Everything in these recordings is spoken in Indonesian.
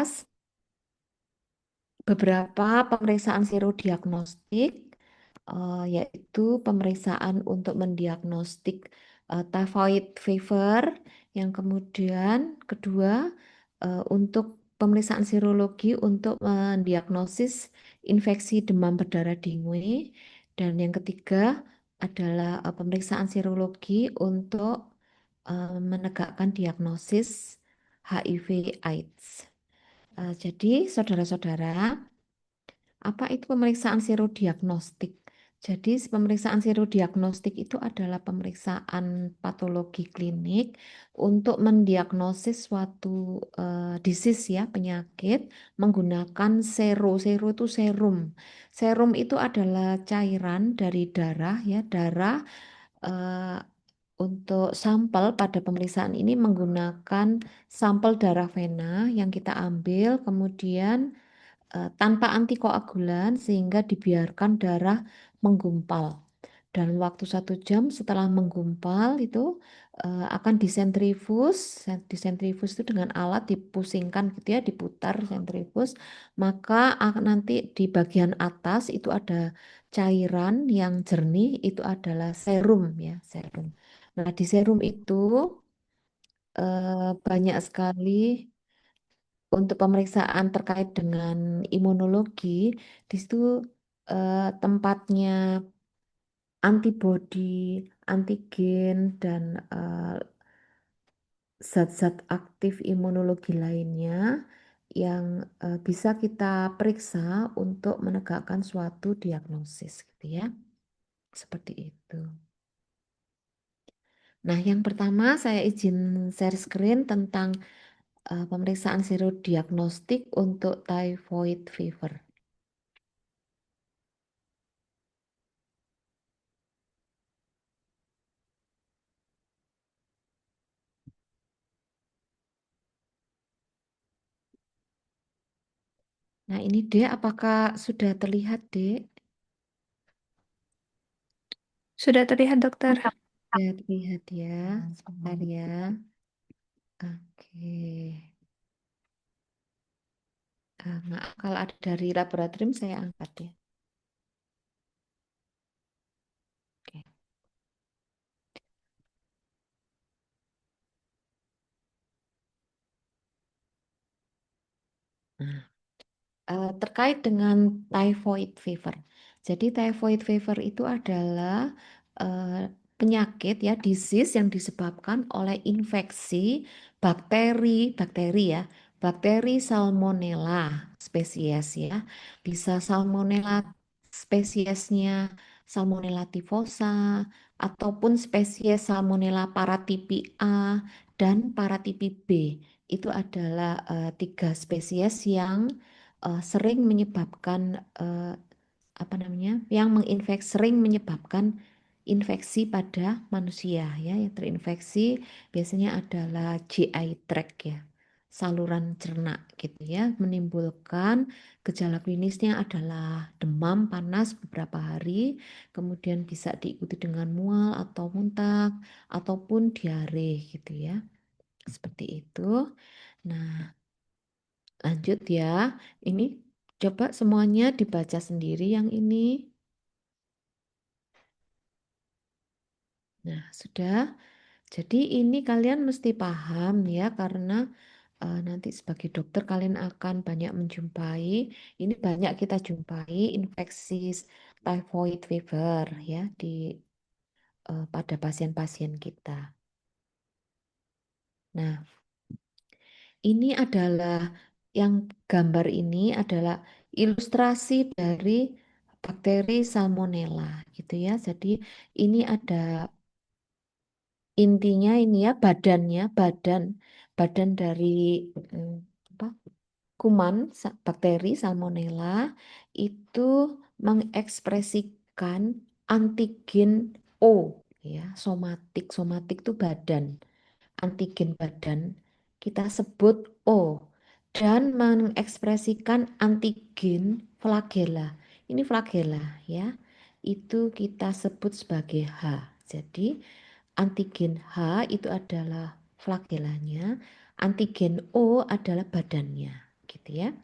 membahas beberapa pemeriksaan serodiagnostik, yaitu pemeriksaan untuk mendiagnostik typhoid fever, yang kemudian kedua untuk pemeriksaan serologi untuk mendiagnosis infeksi demam berdarah dengue, dan yang ketiga adalah pemeriksaan serologi untuk menegakkan diagnosis HIV/AIDS. Jadi, saudara-saudara, apa itu pemeriksaan serodiagnostik? Jadi, pemeriksaan serodiagnostik itu adalah pemeriksaan patologi klinik untuk mendiagnosis suatu disease ya, penyakit menggunakan sero. Sero itu serum. Serum itu adalah cairan dari darah ya, darah eh, untuk sampel pada pemeriksaan ini menggunakan sampel darah vena yang kita ambil, kemudian tanpa antikoagulan sehingga dibiarkan darah menggumpal. Dan waktu 1 jam setelah menggumpal itu akan disentrifus. Disentrifus itu dengan alat dipusingkan gitu ya, diputar sentrifus. Maka nanti di bagian atas itu ada cairan yang jernih, itu adalah serum ya, serum. Nah, di serum itu banyak sekali untuk pemeriksaan terkait dengan imunologi. Di situ tempatnya antibodi, antigen, dan eh, zat-zat aktif imunologi lainnya yang bisa kita periksa untuk menegakkan suatu diagnosis gitu ya. Seperti itu. Nah, yang pertama saya izin share screen tentang pemeriksaan serodiagnostik untuk typhoid fever. Nah, ini Dek, apakah sudah terlihat, Dek? Sudah terlihat, dokter. Sudah terlihat ya, sebentar ya. Oke. Maaf kalau ada dari laboratorium saya angkat ya. Oke. Nah, terkait dengan typhoid fever. Jadi typhoid fever itu adalah penyakit ya, disease yang disebabkan oleh infeksi bakteri ya, bakteri Salmonella spesies ya. Bisa Salmonella spesiesnya Salmonella typhosa ataupun spesies Salmonella paratipi A dan paratipi B. Itu adalah 3 spesies yang sering menyebabkan apa namanya, yang sering menyebabkan infeksi pada manusia ya. Yang terinfeksi biasanya adalah GI tract ya, saluran cerna gitu ya, menimbulkan gejala klinisnya adalah demam panas beberapa hari, kemudian bisa diikuti dengan mual atau muntah ataupun diare gitu ya, seperti itu. Nah, lanjut ya. Ini coba semuanya dibaca sendiri yang ini. Nah, sudah. Jadi ini kalian mesti paham ya, karena nanti sebagai dokter kalian akan banyak menjumpai, ini banyak kita jumpai infeksi typhoid fever ya pada pasien-pasien kita. Nah, ini adalah yang gambar ini adalah ilustrasi dari bakteri Salmonella gitu ya. Jadi ini ada intinya ini ya, badannya, badan dari mm, apa, kuman bakteri Salmonella itu mengekspresikan antigen O ya, somatik. Somatik itu badan, antigen badan kita sebut O, dan mengekspresikan antigen flagella. Ini flagella ya. Itu kita sebut sebagai H. Jadi antigen H itu adalah flagellanya, antigen O adalah badannya gitu ya.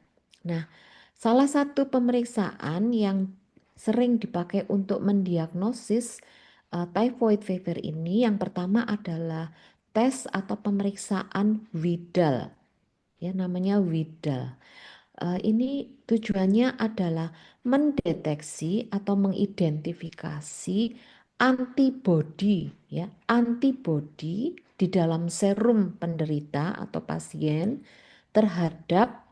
Nah, salah satu pemeriksaan yang sering dipakai untuk mendiagnosis typhoid fever ini yang pertama adalah tes atau pemeriksaan Widal, ya namanya Widal. Ini tujuannya adalah mendeteksi atau mengidentifikasi antibodi, ya, antibodi di dalam serum penderita atau pasien terhadap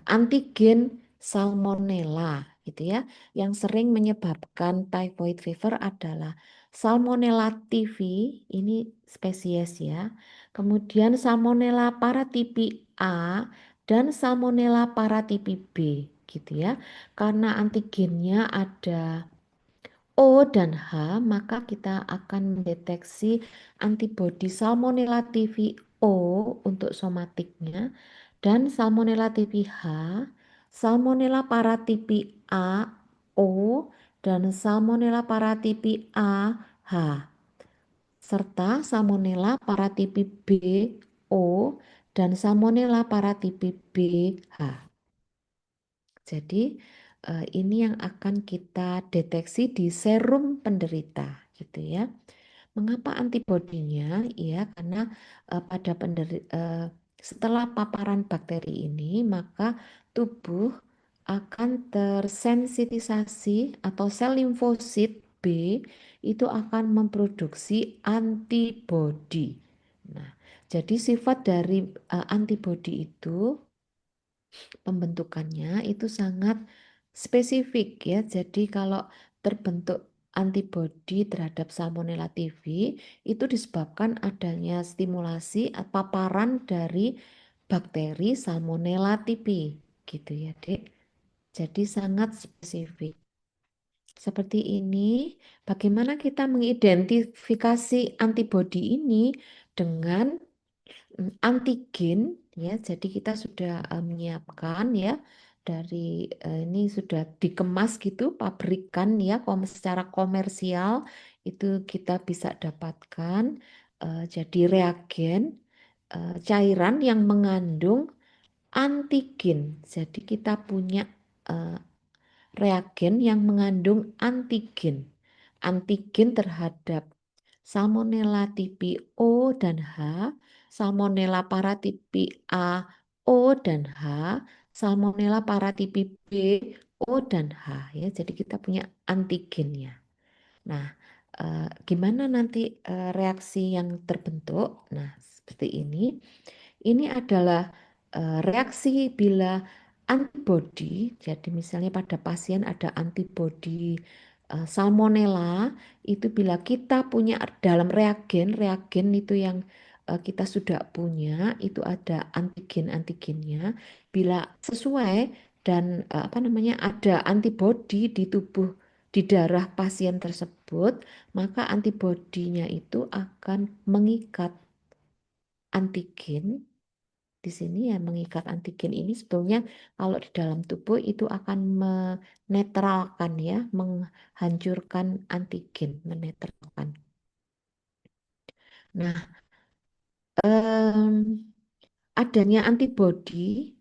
antigen Salmonella gitu ya. Yang sering menyebabkan typhoid fever adalah Salmonella typhi, ini spesies ya. Kemudian Salmonella paratipi A dan Salmonella paratipi B gitu ya. Karena antigennya ada O dan H, maka kita akan mendeteksi antibodi Salmonella typhi O untuk somatiknya dan Salmonella typhi H, Salmonella paratipi A O dan Salmonella paratipi A H serta Salmonella paratipi B O dan Salmonella paratipi B H. Jadi ini yang akan kita deteksi di serum penderita gitu ya. Mengapa antibodinya? Ya, karena pada setelah paparan bakteri ini, maka tubuh akan tersensitisasi atau sel limfosit B itu akan memproduksi antibodi. Nah, jadi sifat dari antibodi itu pembentukannya itu sangat spesifik ya. Jadi kalau terbentuk antibodi terhadap Salmonella typhi itu disebabkan adanya stimulasi paparan dari bakteri Salmonella typhi gitu ya, Dek. Jadi sangat spesifik. Seperti ini, bagaimana kita mengidentifikasi antibodi ini dengan antigen ya. Jadi kita sudah menyiapkan ya dari ini sudah dikemas gitu pabrikan ya secara komersial itu kita bisa dapatkan jadi reagen cairan yang mengandung antigen. Jadi kita punya eh, reagen yang mengandung antigen. Antigen terhadap Salmonella tipi O dan H, Salmonella paratipi A, O dan H, Salmonella paratipi B, O dan H ya. Jadi kita punya antigennya. Nah, gimana nanti reaksi yang terbentuk? Nah, seperti ini. Ini adalah reaksi bila antibodi, jadi misalnya pada pasien ada antibodi Salmonella, itu bila kita punya dalam reagen itu yang kita sudah punya, itu ada antigennya, bila sesuai dan apa namanya ada antibodi di tubuh di darah pasien tersebut, maka antibodinya itu akan mengikat antigen di sini ya mengikat antigen ini sebetulnya kalau di dalam tubuh itu akan menetralkan ya, menghancurkan antigen, menetralkan. Nah, em, adanya antibodi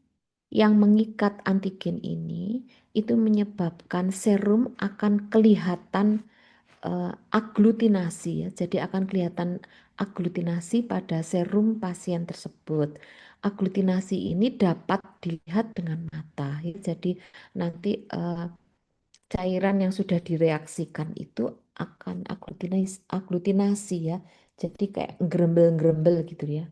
yang mengikat antigen ini itu menyebabkan serum akan kelihatan aglutinasi ya. Jadi akan kelihatan aglutinasi pada serum pasien tersebut. Aglutinasi ini dapat dilihat dengan mata ya. Jadi nanti cairan yang sudah direaksikan itu akan aglutinasi ya. Jadi kayak gerembel-gerembel gitu ya.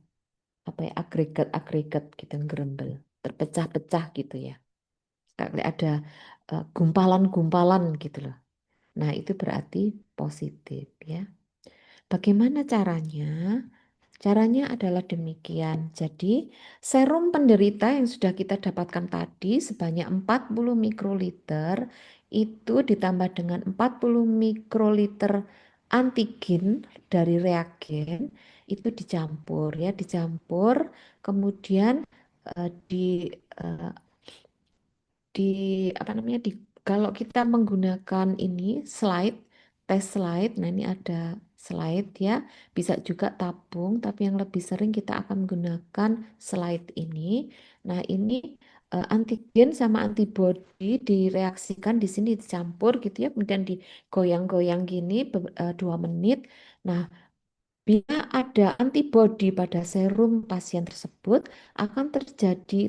Apa ya agregat-agregat gitu gerembel, terpecah-pecah gitu ya. Kayak ada gumpalan-gumpalan gitu loh. Nah, itu berarti positif ya. Bagaimana caranya? Caranya adalah demikian. Jadi, serum penderita yang sudah kita dapatkan tadi sebanyak 40 mikroliter itu ditambah dengan 40 mikroliter antigen dari reagen itu dicampur ya, dicampur kemudian di eh, di apa namanya kalau kita menggunakan ini slide tes slide, nah ini ada slide ya. Bisa juga tabung, tapi yang lebih sering kita akan menggunakan slide ini. Nah, ini antigen sama antibodi direaksikan di sini dicampur gitu ya, kemudian digoyang-goyang gini 2 menit. Nah, bila ada antibodi pada serum pasien tersebut, akan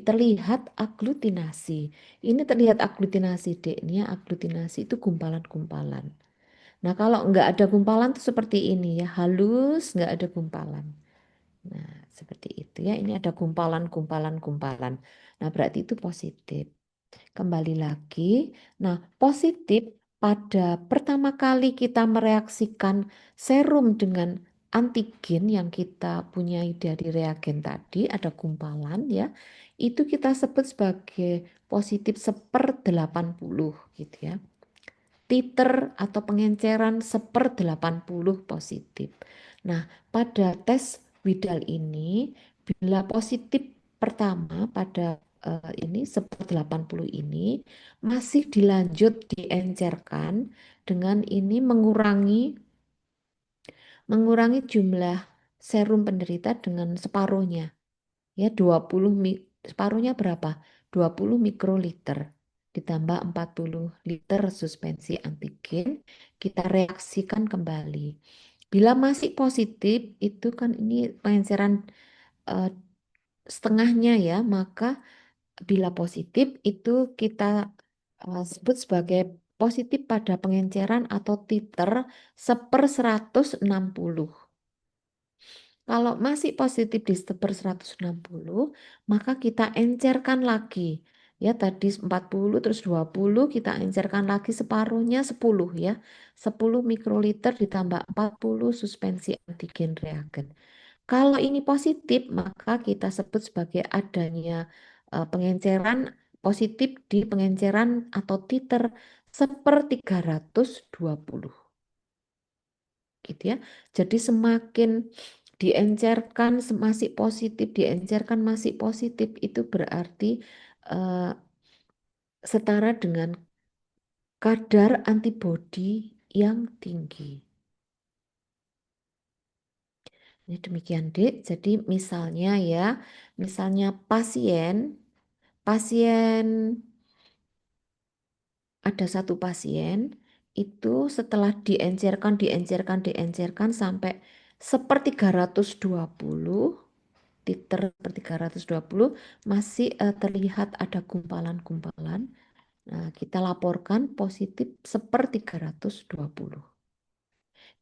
terlihat aglutinasi. Ini terlihat aglutinasi, Dek. Ini ya, aglutinasi itu gumpalan-gumpalan. Nah, kalau nggak ada gumpalan tuh seperti ini ya, halus, nggak ada gumpalan. Nah, seperti itu ya. Ini ada gumpalan-gumpalan-gumpalan. Nah, berarti itu positif. Kembali lagi. Nah, positif pada pertama kali kita mereaksikan serum dengan antigen yang kita punyai dari reagen tadi, ada gumpalan ya. Itu kita sebut sebagai positif 1/80 gitu ya. Titer atau pengenceran 1/80 positif. Nah, pada tes Widal ini, bila positif pertama pada ini 1/80 ini masih dilanjut diencerkan dengan ini mengurangi jumlah serum penderita dengan separuhnya. Ya, separuhnya berapa? 20 mikroliter ditambah 40 liter suspensi antigen, kita reaksikan kembali. Bila masih positif, itu kan ini pengenceran eh, setengahnya ya, maka bila positif itu kita sebut sebagai positif pada pengenceran atau titer 1/160. Kalau masih positif di 1/160, maka kita encerkan lagi. Ya, tadi 40 terus 20, kita encerkan lagi separuhnya 10 ya. 10 mikroliter ditambah 40 suspensi antigen reagen. Kalau ini positif, maka kita sebut sebagai adanya pengenceran positif di pengenceran atau titer 1/320 gitu ya. Jadi semakin diencerkan masih positif, diencerkan masih positif itu berarti eh, setara dengan kadar antibodi yang tinggi. Ini demikian, Dek. Jadi misalnya ya, misalnya pasien ada satu pasien itu setelah diencerkan sampai 1/320 titer 320 masih terlihat ada gumpalan-gumpalan. Nah, kita laporkan positif 1/320.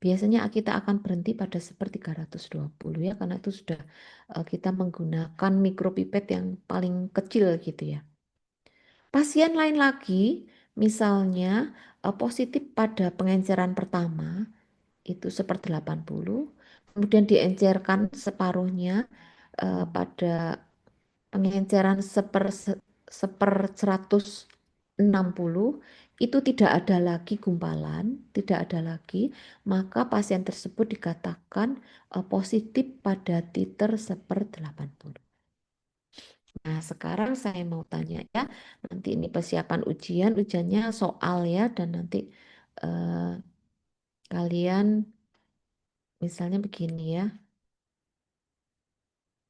Biasanya kita akan berhenti pada 1/320 ya, karena itu sudah kita menggunakan mikropipet yang paling kecil gitu ya. Pasien lain lagi, misalnya positif pada pengenceran pertama, itu 1/80, kemudian diencerkan separuhnya pada pengenceran 1/160, itu tidak ada lagi gumpalan, tidak ada lagi, maka pasien tersebut dikatakan positif pada titer 1/80. Nah, sekarang saya mau tanya ya, nanti ini persiapan ujian, ujiannya soal ya, dan nanti eh, kalian misalnya begini ya,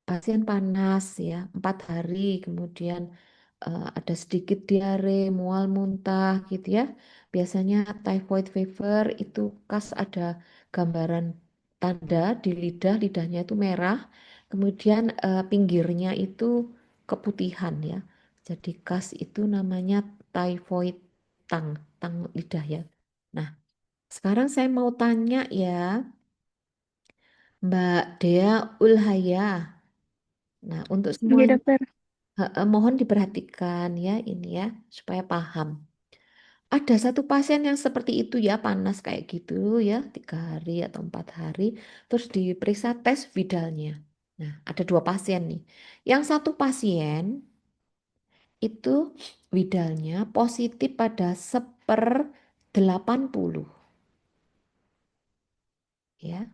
pasien panas ya, 4 hari, kemudian ada sedikit diare, mual, muntah gitu ya. Biasanya typhoid fever itu kas ada gambaran tanda di lidah, lidahnya itu merah, kemudian pinggirnya itu keputihan ya. Jadi kas itu namanya typhoid tang, tang lidah ya. Nah, sekarang saya mau tanya ya, Mbak Dea Ulhaya. Nah, untuk Iya, semuanya dokter. mohon diperhatikan ya ini ya supaya paham. Ada satu pasien yang seperti itu ya panas kayak gitu ya 3 hari atau 4 hari terus diperiksa tes Vidalnya. Nah, ada 2 pasien nih. Yang satu pasien itu Vidalnya positif pada 1/80 ya.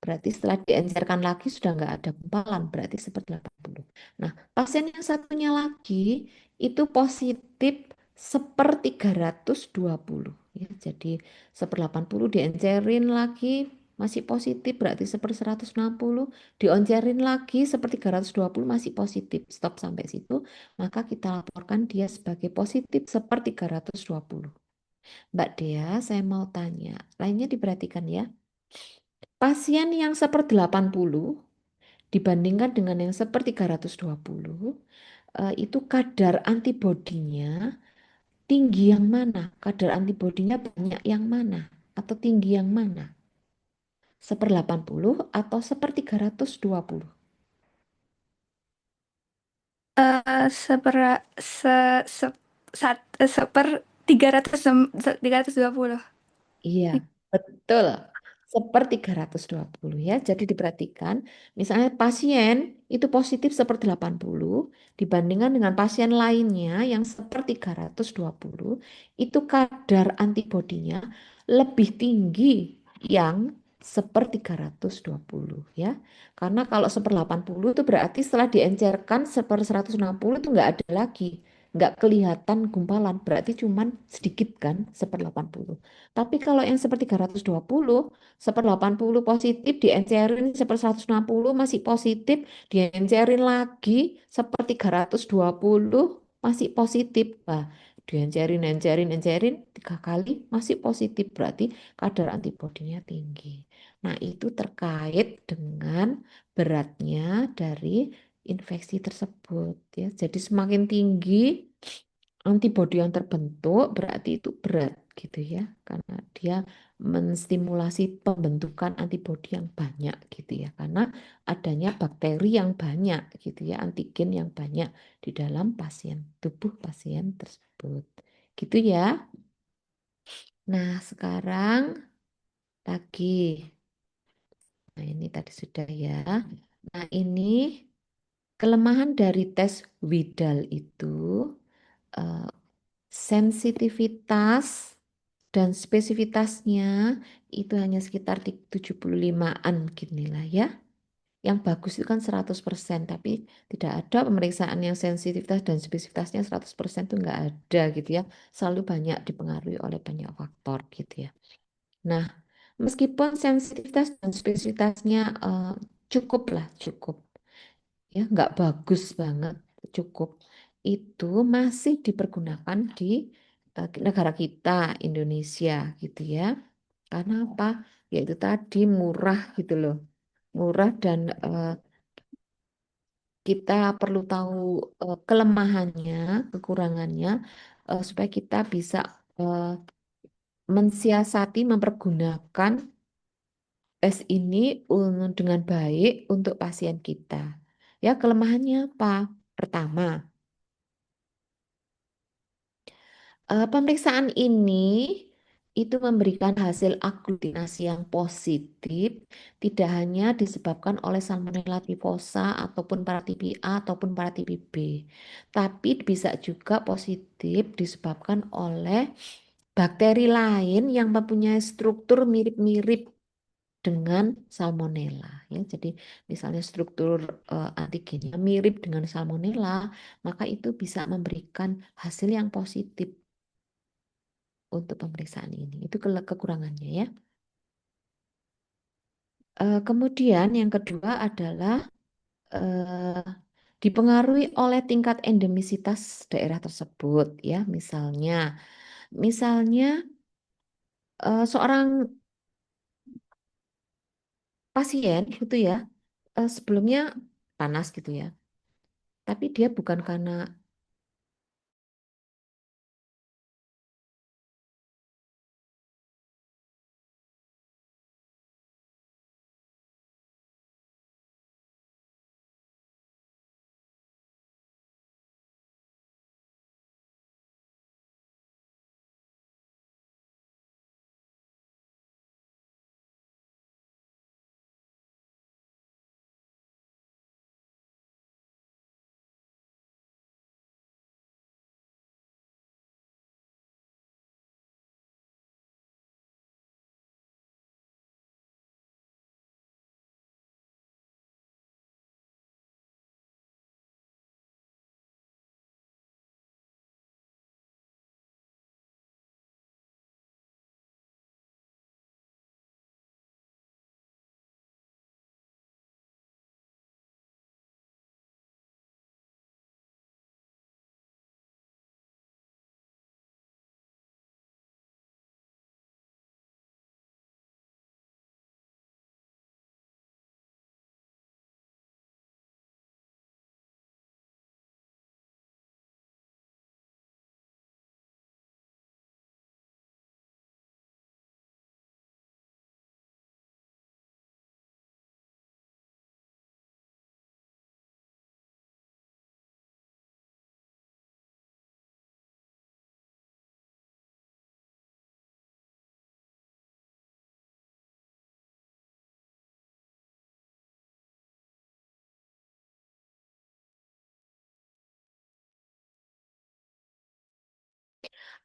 Berarti setelah diencerkan lagi sudah nggak ada gumpalan, berarti 1/80. Nah, pasien yang satunya lagi itu positif 1/320 Ya, jadi 1/80 diencerin lagi masih positif, berarti 1/160 dioncerin lagi 1/320 masih positif. Stop sampai situ, maka kita laporkan dia sebagai positif 1/320. Mbak Dea, saya mau tanya, lainnya diperhatikan ya. Pasien yang 1/80 dibandingkan dengan yang 1/320, itu kadar antibodinya tinggi yang mana? Kadar antibodinya banyak yang mana? Atau tinggi yang mana? 1/80 atau 1/320? Sepera, se, sat, seper 320. Iya, betul. 1/320 ya. Jadi diperhatikan, misalnya pasien itu positif 1/80 dibandingkan dengan pasien lainnya yang 1/320, itu kadar antibodinya lebih tinggi yang 1/320 ya. Karena kalau 1/80 itu berarti setelah diencerkan 1/160 itu nggak ada lagi. Nggak kelihatan gumpalan, berarti cuman sedikit kan 1/80. Tapi kalau yang 1/320, 1/80 positif, diencerin 1/160 masih positif, diencerin lagi 1/320 masih positif. Nah, diencerin, encerin, encerin 3 kali masih positif, berarti kadar antibodinya tinggi. Nah, itu terkait dengan beratnya dari infeksi tersebut ya. Jadi semakin tinggi antibodi yang terbentuk berarti itu berat gitu ya, karena dia menstimulasi pembentukan antibodi yang banyak gitu ya, karena adanya bakteri yang banyak gitu ya, antigen yang banyak di dalam tubuh pasien tersebut gitu ya. Nah, sekarang lagi, nah ini tadi sudah ya. Nah, ini kelemahan dari tes Widal itu, eh, sensitivitas dan spesifitasnya itu hanya sekitar di 75-an gini lah ya. Yang bagus itu kan 100%, tapi tidak ada pemeriksaan yang sensitivitas dan spesifitasnya 100% itu nggak ada gitu ya. Selalu banyak dipengaruhi oleh banyak faktor gitu ya. Nah, meskipun sensitivitas dan spesifitasnya cukup lah, cukup ya, nggak bagus banget, cukup, itu masih dipergunakan di negara kita Indonesia gitu ya, karena apa, yaitu tadi murah gitu loh, murah dan kita perlu tahu kelemahannya, kekurangannya, supaya kita bisa eh, mensiasati mempergunakan tes ini dengan baik untuk pasien kita. Ya, kelemahannya apa? Pertama, pemeriksaan ini itu memberikan hasil aglutinasi yang positif, tidak hanya disebabkan oleh Salmonella typhosa ataupun Paratyphi A ataupun Paratyphi B, tapi bisa juga positif disebabkan oleh bakteri lain yang mempunyai struktur mirip-mirip dengan Salmonella. Ya, jadi misalnya struktur antigennya mirip dengan Salmonella, maka itu bisa memberikan hasil yang positif untuk pemeriksaan ini. Itu kekurangannya ya. Kemudian yang kedua adalah eh, dipengaruhi oleh tingkat endemisitas daerah tersebut ya. Misalnya seorang pasien gitu ya, sebelumnya panas gitu ya. Tapi dia bukan karena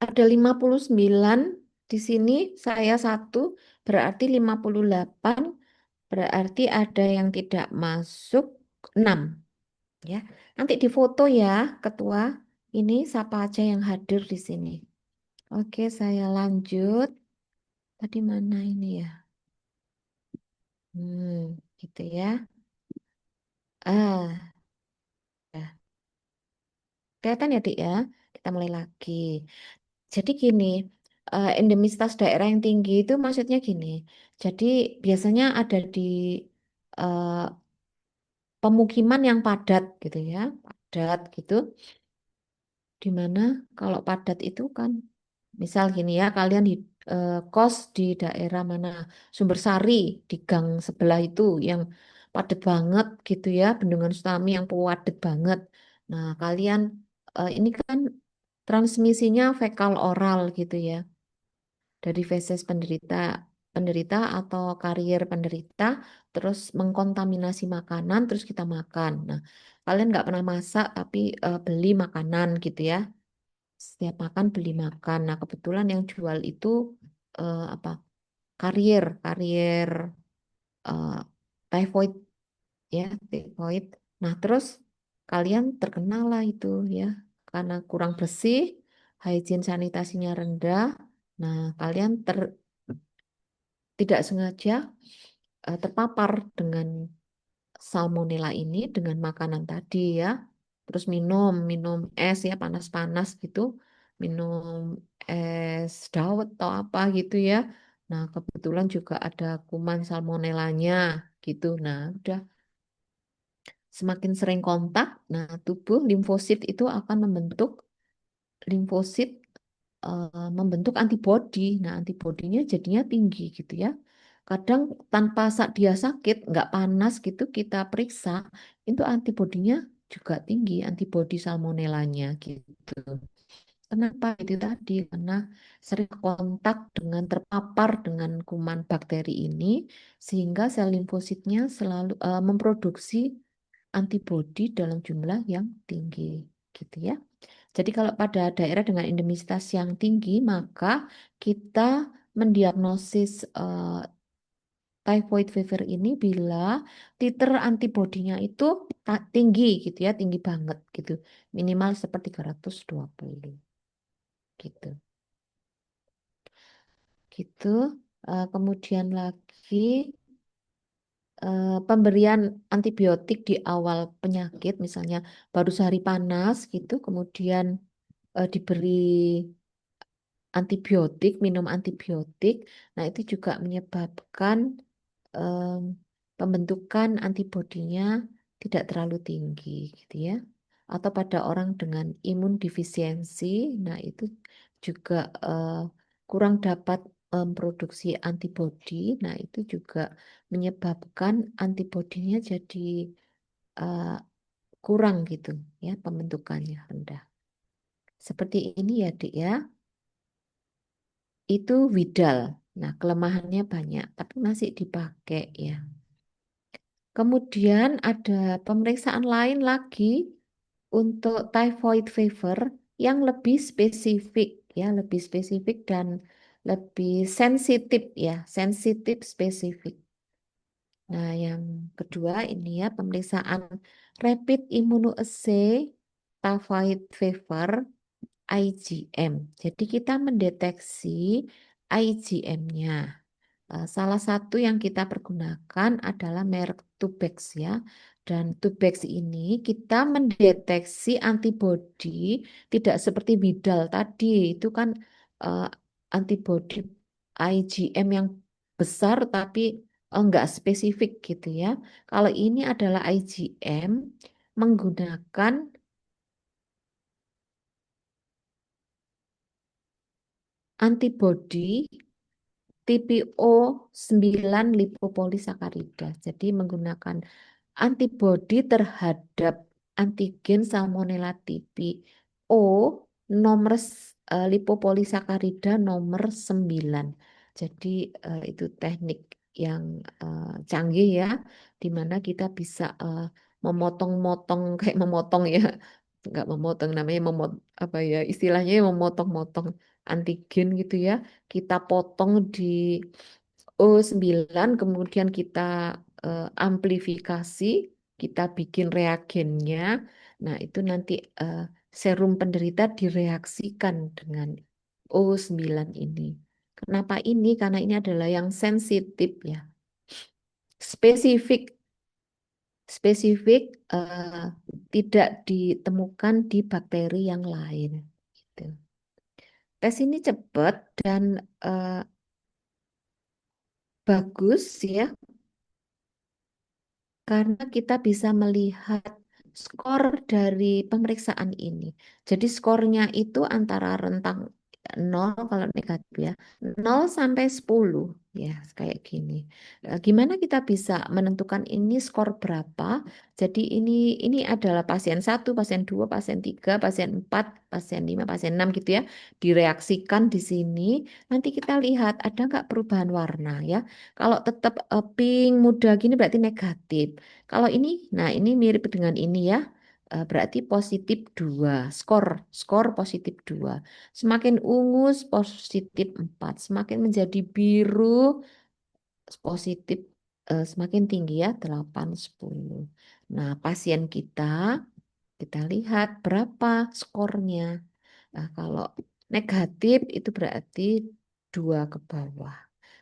ada 59 di sini, saya satu, berarti 58, berarti ada yang tidak masuk 6 ya. Nanti difoto ya, Ketua. Ini siapa aja yang hadir di sini. Oke, saya lanjut. Tadi mana ini ya? Gitu ya. Ah, ya. Kelihatan ya, Dik ya. Kita mulai lagi. Jadi gini, endemisitas daerah yang tinggi itu maksudnya gini. Jadi biasanya ada di eh, pemukiman yang padat gitu ya, padat gitu. Di mana kalau padat itu kan, misal gini ya, kalian di kos di daerah mana, Sumbersari di gang sebelah itu yang padat banget gitu ya, Bendungan Sutami yang padat banget. Nah, kalian ini kan transmisinya fekal oral gitu ya, dari feses penderita penderita atau karier penderita, terus mengkontaminasi makanan, terus kita makan. Nah, kalian nggak pernah masak tapi beli makanan gitu ya. Setiap makan beli makan. Nah, kebetulan yang jual itu apa? Karier, karier eh, typhoid ya, typhoid. Nah, terus kalian terkena lah itu ya, karena kurang bersih, hygiene sanitasinya rendah. Nah, kalian tidak sengaja terpapar dengan salmonella ini dengan makanan tadi ya. Terus minum, minum es ya panas-panas gitu, minum es dawet atau apa gitu ya. Nah, kebetulan juga ada kuman salmonellanya gitu. Nah, udah semakin sering kontak, nah tubuh limfosit itu akan membentuk limfosit membentuk antibodi. Nah, antibodinya jadinya tinggi gitu ya. Kadang tanpa dia sakit, nggak panas gitu, kita periksa, itu antibodinya juga tinggi, antibodi salmonellanya gitu. Kenapa itu tadi? Karena sering kontak dengan terpapar dengan kuman bakteri ini, sehingga sel limfositnya selalu memproduksi antibodi dalam jumlah yang tinggi, gitu ya. Jadi kalau pada daerah dengan endemisitas yang tinggi, maka kita mendiagnosis typhoid fever ini bila titer antibodinya itu tinggi gitu ya, tinggi banget gitu. Minimal seperti 320 gitu. Gitu. Kemudian lagi pemberian antibiotik di awal penyakit, misalnya baru sehari panas gitu, kemudian diberi antibiotik, minum antibiotik. Nah, itu juga menyebabkan em, pembentukan antibodinya tidak terlalu tinggi gitu ya. Atau pada orang dengan imun defisiensi, nah itu juga kurang dapat memproduksi antibodi. Nah, itu juga menyebabkan antibodinya jadi eh, kurang gitu ya, pembentukannya rendah. Seperti ini ya, Dik ya. Itu Widal. Nah, kelemahannya banyak, tapi masih dipakai ya. Kemudian ada pemeriksaan lain lagi untuk typhoid fever yang lebih spesifik ya, lebih spesifik dan lebih sensitif ya, sensitif spesifik. Nah, yang kedua ini ya pemeriksaan rapid immunoassay typhoid fever IgM. Jadi kita mendeteksi IgM-nya. Salah satu yang kita pergunakan adalah merek Tubex ya. Dan Tubex ini kita mendeteksi antibodi tidak seperti Widal tadi. Itu kan eh, antibodi IgM yang besar tapi enggak spesifik gitu ya. Kalau ini adalah IgM menggunakan antibodi TPO9 lipopolisakarida. Jadi menggunakan antibodi terhadap antigen Salmonella tipi O nomor lipopolisakarida nomor 9. Jadi itu teknik yang canggih ya, di mana kita bisa memotong-motong kayak memotong ya, nggak memotong namanya apa ya istilahnya memotong-motong antigen gitu ya, kita potong di O9, kemudian kita amplifikasi, kita bikin reagennya. Nah, itu nanti eh, serum penderita direaksikan dengan O9 ini. Kenapa ini? Karena ini adalah yang sensitif ya, spesifik, spesifik tidak ditemukan di bakteri yang lain. Gitu. Tes ini cepat dan eh, bagus ya, karena kita bisa melihat skor dari pemeriksaan ini. Jadi skornya itu antara rentang 0 kalau negatif ya, 0 sampai 10 ya kayak gini. Gimana kita bisa menentukan ini skor berapa? Jadi ini adalah pasien 1, pasien 2, pasien 3, pasien 4, pasien 5, pasien 6 gitu ya. Direaksikan di sini. Nanti kita lihat ada nggak perubahan warna ya. Kalau tetap pink muda gini berarti negatif. Kalau ini, nah ini mirip dengan ini ya. Berarti positif 2, skor skor positif 2. Semakin ungu positif 4, semakin menjadi biru positif semakin tinggi ya 8, 10. Nah, pasien kita lihat berapa skornya. Nah, kalau negatif itu berarti 2 ke bawah.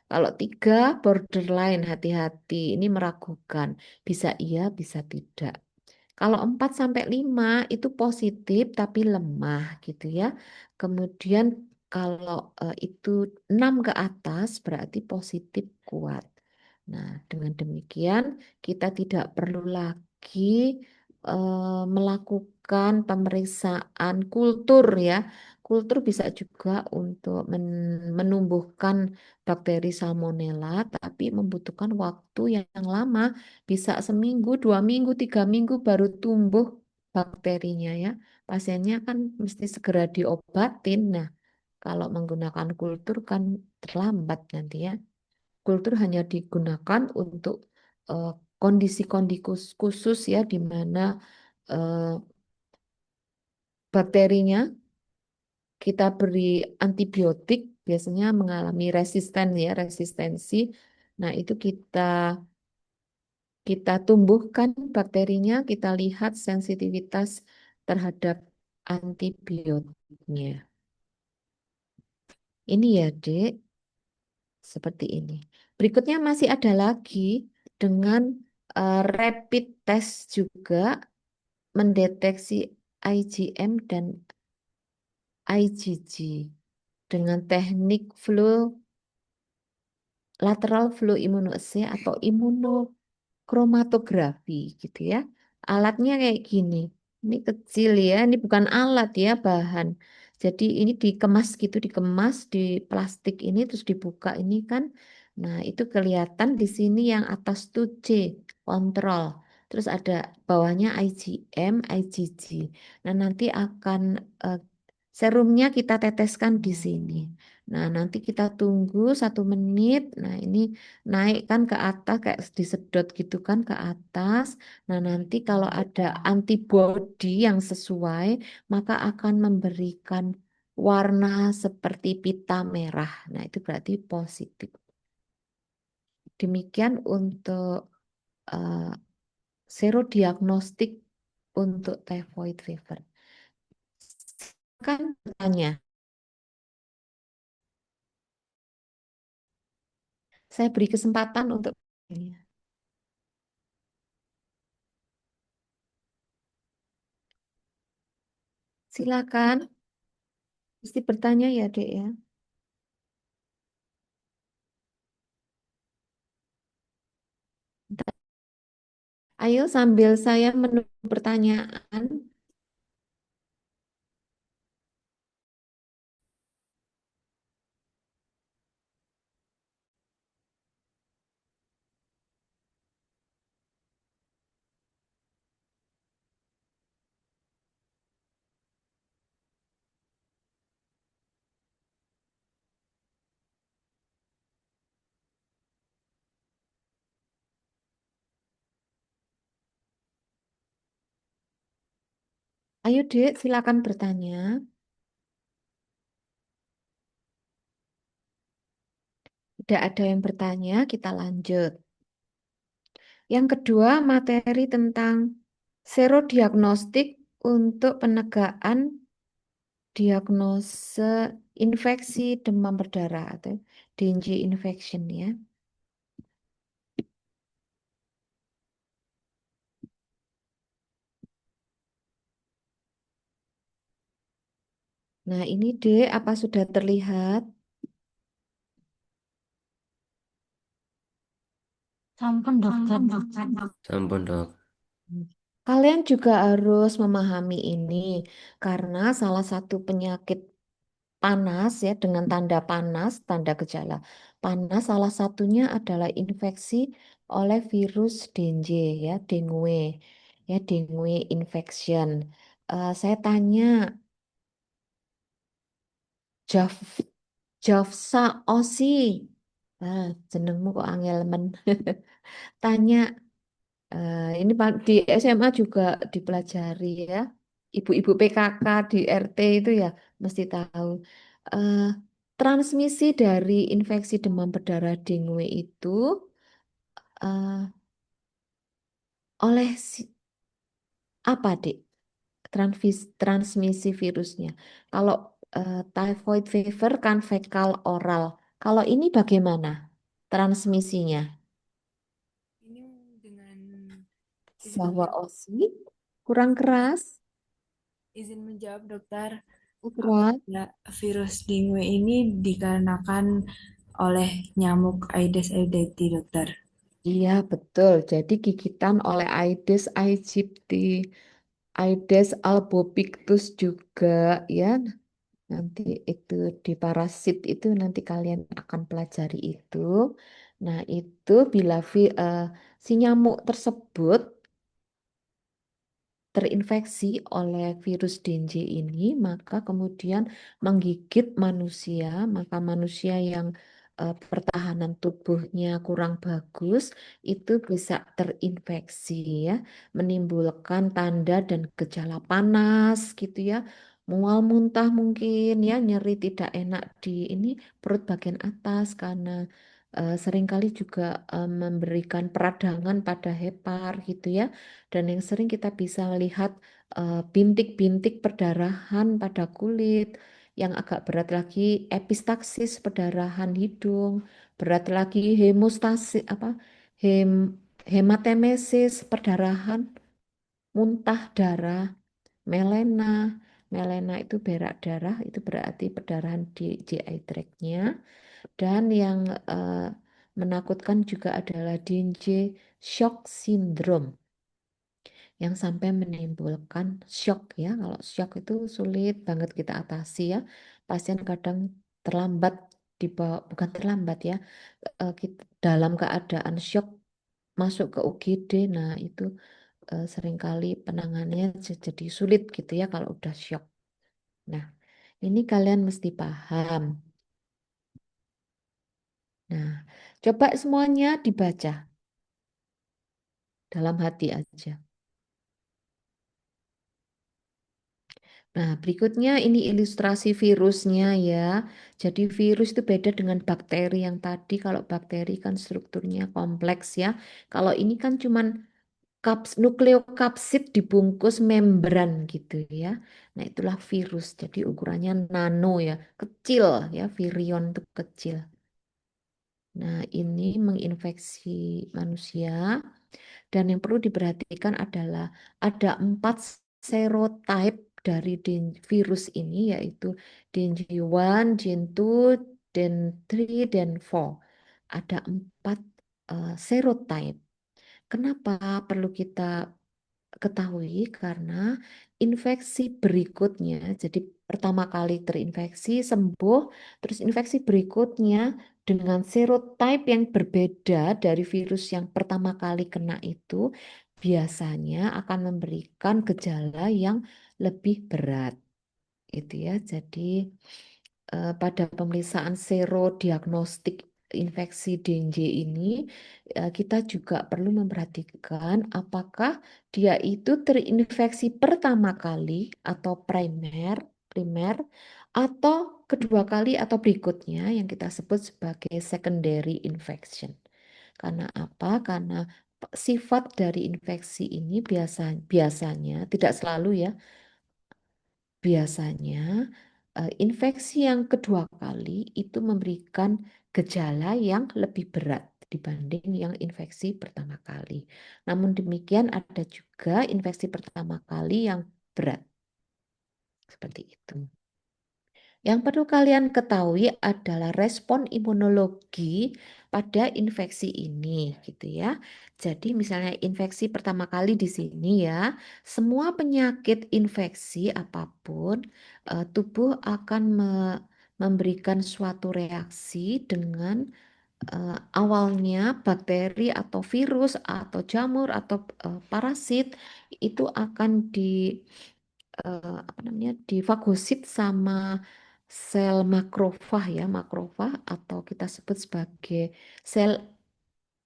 Kalau 3 borderline, hati-hati, ini meragukan. Bisa iya, bisa tidak. Kalau 4 sampai 5 itu positif tapi lemah gitu ya. Kemudian kalau itu 6 ke atas berarti positif kuat. Nah, dengan demikian kita tidak perlu lagi melakukan pemeriksaan kultur ya. Kultur bisa juga untuk menumbuhkan bakteri Salmonella, tapi membutuhkan waktu yang lama, bisa seminggu, 2 minggu, 3 minggu baru tumbuh bakterinya ya. Pasiennya kan mesti segera diobatin. Nah, kalau menggunakan kultur kan terlambat nanti ya. Kultur hanya digunakan untuk eh, kondisi-kondisi khusus ya, di mana eh, bakterinya kita beri antibiotik biasanya mengalami resisten ya, resistensi. Nah, itu kita tumbuhkan bakterinya, kita lihat sensitivitas terhadap antibiotiknya. Ini ya, Dek, seperti ini. Berikutnya masih ada lagi dengan rapid test juga mendeteksi IgM dan IgG dengan teknik lateral flow immunoassay atau imunokramatografi gitu ya. Alatnya kayak gini. Ini kecil ya, ini bukan alat ya, bahan. Jadi ini dikemas gitu, dikemas di plastik ini terus dibuka ini kan. Nah, itu kelihatan di sini yang atas tuh C, kontrol. Terus ada bawahnya IgM, IgG. Nah, nanti akan eh, serumnya kita teteskan di sini. Nah, nanti kita tunggu 1 menit. Nah, ini naik kan ke atas kayak disedot gitu kan ke atas. Nah, nanti kalau ada antibodi yang sesuai, maka akan memberikan warna seperti pita merah. Nah, itu berarti positif. Demikian untuk eh, serodiagnostik untuk typhoid fever. Kan tanya, saya beri kesempatan untuk silakan, mesti bertanya ya, Dek ya. Ayo sambil saya menunggu pertanyaan. Ayo Dek, silakan bertanya. Tidak ada yang bertanya, kita lanjut. Yang kedua, materi tentang serodiagnostik untuk penegaan diagnose infeksi demam berdarah atau DNG infection ya. Nah, ini Dek, apa sudah terlihat? Sampun dokter. Sampun dok. Kalian juga harus memahami ini karena salah satu penyakit panas ya dengan tanda panas, tanda gejala panas salah satunya adalah infeksi oleh virus dengue ya, dengue ya, dengue infection. Saya tanya, Jav, Javsa Osi, jenengmu kok angel. Tanya, ini di SMA juga dipelajari ya. Ibu-ibu PKK di RT itu ya mesti tahu. Eh, Transmisi dari infeksi demam berdarah dengue itu eh, oleh apa, Dik? Transmisi virusnya. Kalau typhoid fever kan fekal oral. Kalau ini bagaimana transmisinya? Ini dengan izin Bahwa menjawab, OSI kurang keras, izin menjawab dokter, keras. ya, virus dengue ini dikarenakan oleh nyamuk Aedes aegypti dokter. Iya, betul. Jadi gigitan oleh Aedes aegypti, Aedes albopictus juga ya. Nanti itu di parasit itu nanti kalian akan pelajari itu. Nah, itu bila si nyamuk tersebut terinfeksi oleh virus dengue ini, maka kemudian menggigit manusia, maka manusia yang pertahanan tubuhnya kurang bagus itu bisa terinfeksi ya, menimbulkan tanda dan gejala panas gitu ya, mual muntah mungkin ya, nyeri tidak enak di ini perut bagian atas karena seringkali juga memberikan peradangan pada hepar gitu ya. Dan yang sering kita bisa lihat bintik-bintik perdarahan pada kulit, yang agak berat lagi epistaxis perdarahan hidung, berat lagi hemostasis apa hem hematemesis perdarahan, muntah darah, melena. Melena itu berak darah, itu berarti perdarahan di GI tract-nya. Dan yang eh, menakutkan juga adalah DNJ shock syndrome yang sampai menimbulkan shock ya. Kalau shock itu sulit banget kita atasi ya. Pasien kadang terlambat dibawa, bukan terlambat ya, dalam keadaan shock masuk ke UGD. Nah, itu seringkali penanganannya jadi sulit gitu ya kalau udah shock. Nah, ini kalian mesti paham. Nah, coba semuanya dibaca dalam hati aja. Nah, berikutnya ini ilustrasi virusnya ya. Jadi virus itu beda dengan bakteri yang tadi. Kalau bakteri kan strukturnya kompleks ya. Kalau ini kan cuman nukleokapsid dibungkus membran gitu ya. Nah, itulah virus. Jadi ukurannya nano ya, kecil ya, virion itu kecil. Nah, ini menginfeksi manusia. Dan yang perlu diperhatikan adalah ada 4 serotype dari virus ini yaitu dengue 1, dengue 2, dengue 3, dan 4. Ada 4 serotype. Kenapa perlu kita ketahui? Karena infeksi berikutnya, jadi pertama kali terinfeksi, sembuh, terus infeksi berikutnya dengan serotype yang berbeda dari virus yang pertama kali kena itu, biasanya akan memberikan gejala yang lebih berat. Itu ya, jadi pada pemeriksaan serodiagnostik infeksi dengue ini, kita juga perlu memperhatikan apakah dia itu terinfeksi pertama kali atau primer primer atau kedua kali atau berikutnya yang kita sebut sebagai secondary infection. Karena apa? Karena sifat dari infeksi ini biasanya tidak selalu ya, biasanya infeksi yang kedua kali itu memberikan gejala yang lebih berat dibanding yang infeksi pertama kali. Namun demikian ada juga infeksi pertama kali yang berat. Seperti itu. Yang perlu kalian ketahui adalah respon imunologi pada infeksi ini, gitu ya. Jadi misalnya infeksi pertama kali di sini ya, semua penyakit infeksi apapun, tubuh akan memberikan suatu reaksi dengan awalnya bakteri atau virus atau jamur atau parasit itu akan apa namanya difagosit sama sel makrofag ya, makrofag atau kita sebut sebagai sel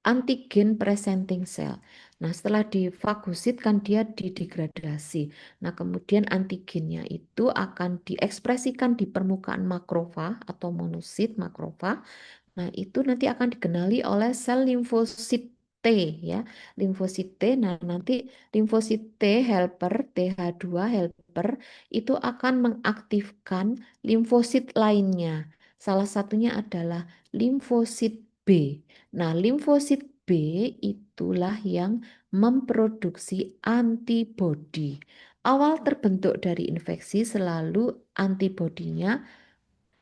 antigen presenting cell. Nah, setelah difagosit kan dia didegradasi. Nah, kemudian antigennya itu akan diekspresikan di permukaan makrofag atau monosit makrofag. Nah, itu nanti akan dikenali oleh sel limfosit T ya. Limfosit T, nah nanti limfosit T helper, TH2 helper itu akan mengaktifkan limfosit lainnya. Salah satunya adalah limfosit B. Nah, limfosit B itulah yang memproduksi antibodi. Awal terbentuk dari infeksi selalu antibodinya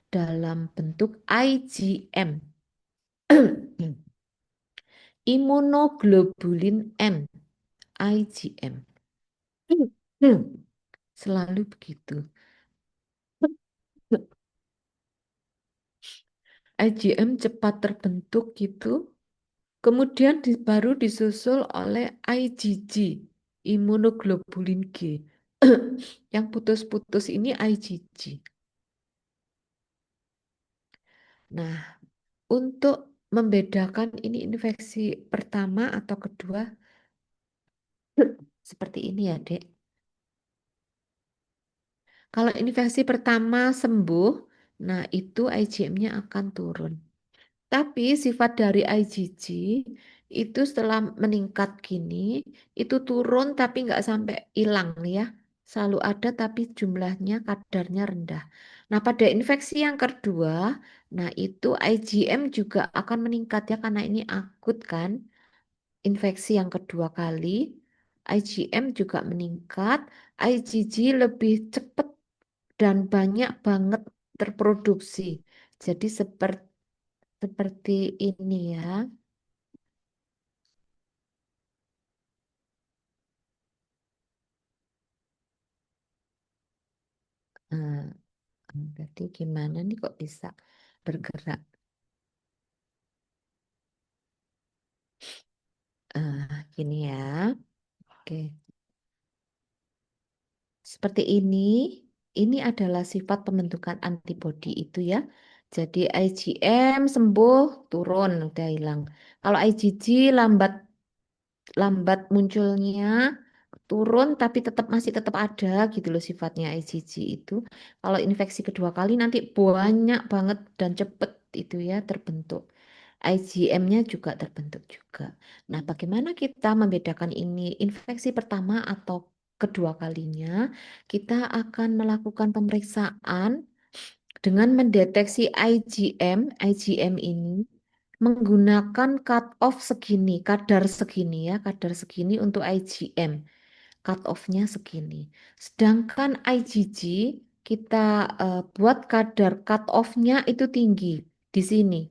dalam bentuk IgM. Imunoglobulin M, IgM. Selalu begitu. IgM cepat terbentuk gitu. Kemudian baru disusul oleh IgG, imunoglobulin G. Yang putus-putus ini IgG. Nah, untuk membedakan ini infeksi pertama atau kedua, seperti ini ya, Dek. Kalau infeksi pertama sembuh, nah itu IgM-nya akan turun. Tapi sifat dari IgG itu setelah meningkat gini, itu turun tapi nggak sampai hilang ya. Selalu ada tapi jumlahnya kadarnya rendah. Nah pada infeksi yang kedua, nah itu IgM juga akan meningkat ya karena ini akut kan. Infeksi yang kedua kali, IgM juga meningkat, IgG lebih cepat dan banyak banget terproduksi. Jadi seperti ini ya. Nah, berarti gimana nih kok bisa bergerak? Gini ya. Oke. Seperti ini. Ini adalah sifat pembentukan antibodi itu ya. Jadi IgM sembuh, turun, udah hilang. Kalau IgG lambat lambat munculnya, turun tapi masih tetap ada gitu loh sifatnya IgG itu. Kalau infeksi kedua kali nanti banyak banget dan cepet itu ya terbentuk. IgM-nya juga terbentuk juga. Nah, bagaimana kita membedakan ini infeksi pertama atau kedua kalinya? Kita akan melakukan pemeriksaan dengan mendeteksi IgM ini menggunakan cut off segini, kadar segini untuk IgM. Cut off-nya segini. Sedangkan IgG kita buat kadar cut off-nya itu tinggi di sini,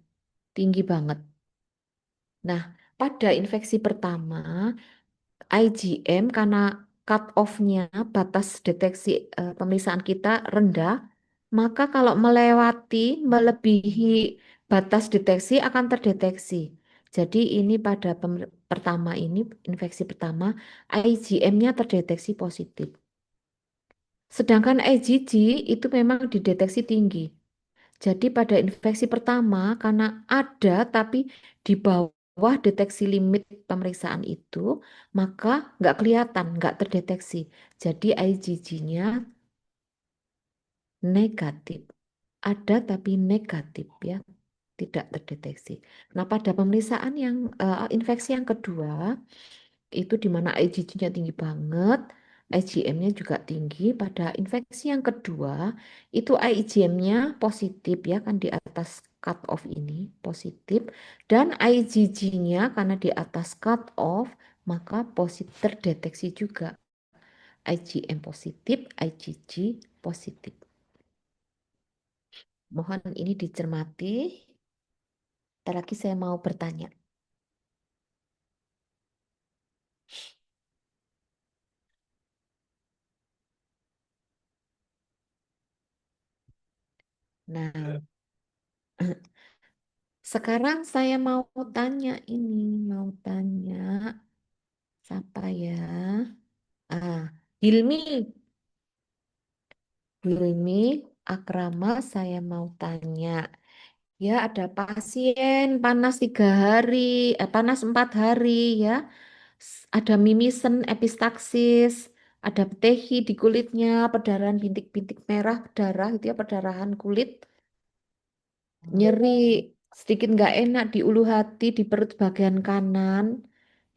tinggi banget. Nah, pada infeksi pertama IgM karena cut off-nya batas deteksi pemeriksaan kita rendah, maka kalau melebihi batas deteksi akan terdeteksi. Jadi ini pada pertama ini infeksi pertama IgM-nya terdeteksi positif. Sedangkan IgG itu memang dideteksi tinggi. Jadi pada infeksi pertama karena ada tapi di bawah deteksi limit pemeriksaan itu, maka nggak kelihatan, nggak terdeteksi. Jadi IgG-nya negatif. Ada tapi negatif ya, tidak terdeteksi. Nah, pada pemeriksaan yang infeksi yang kedua, itu di mana IgG-nya tinggi banget, IgM-nya juga tinggi. Pada infeksi yang kedua, itu IgM-nya positif ya, kan di atas cut off ini positif, dan IgG-nya karena di atas cut off, maka positif terdeteksi juga. IgM positif, IgG positif. Mohon ini dicermati. Ntar lagi saya mau bertanya. Nah, sekarang saya mau tanya ini, mau tanya siapa ya? Hilmi, Hilmi Akrama, saya mau tanya. Ya, ada pasien panas 3 hari, panas 4 hari ya. Ada mimisen, epistaksis, ada petehi di kulitnya, perdarahan bintik-bintik merah, darah itu ya, perdarahan kulit. Nyeri, sedikit nggak enak di ulu hati, di perut bagian kanan.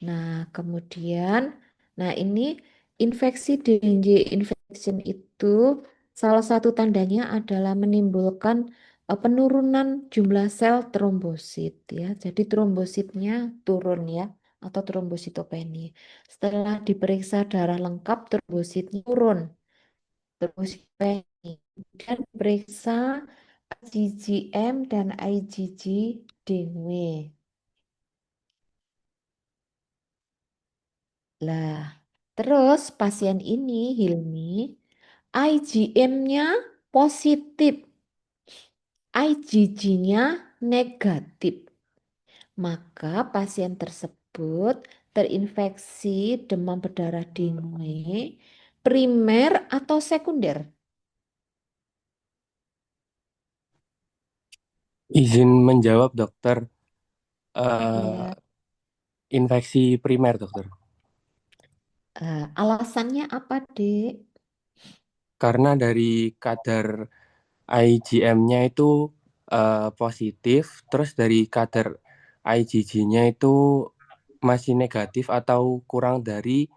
Nah, kemudian, nah ini infeksi DNJ infection itu salah satu tandanya adalah menimbulkan penurunan jumlah sel trombosit ya. Jadi trombositnya turun ya, atau trombositopeni. Setelah diperiksa darah lengkap, trombositnya turun, trombositopeni. Kemudian diperiksa IgM dan IgG dengue. Lah, terus pasien ini Hilmi IgM-nya positif, IgG-nya negatif. Maka pasien tersebut terinfeksi demam berdarah dengue primer atau sekunder. Izin menjawab, dokter. Eh, Ya, Infeksi primer, dokter. alasannya apa, Dek? Karena dari kadar IgM-nya itu positif, terus dari kadar IgG-nya itu masih negatif atau kurang dari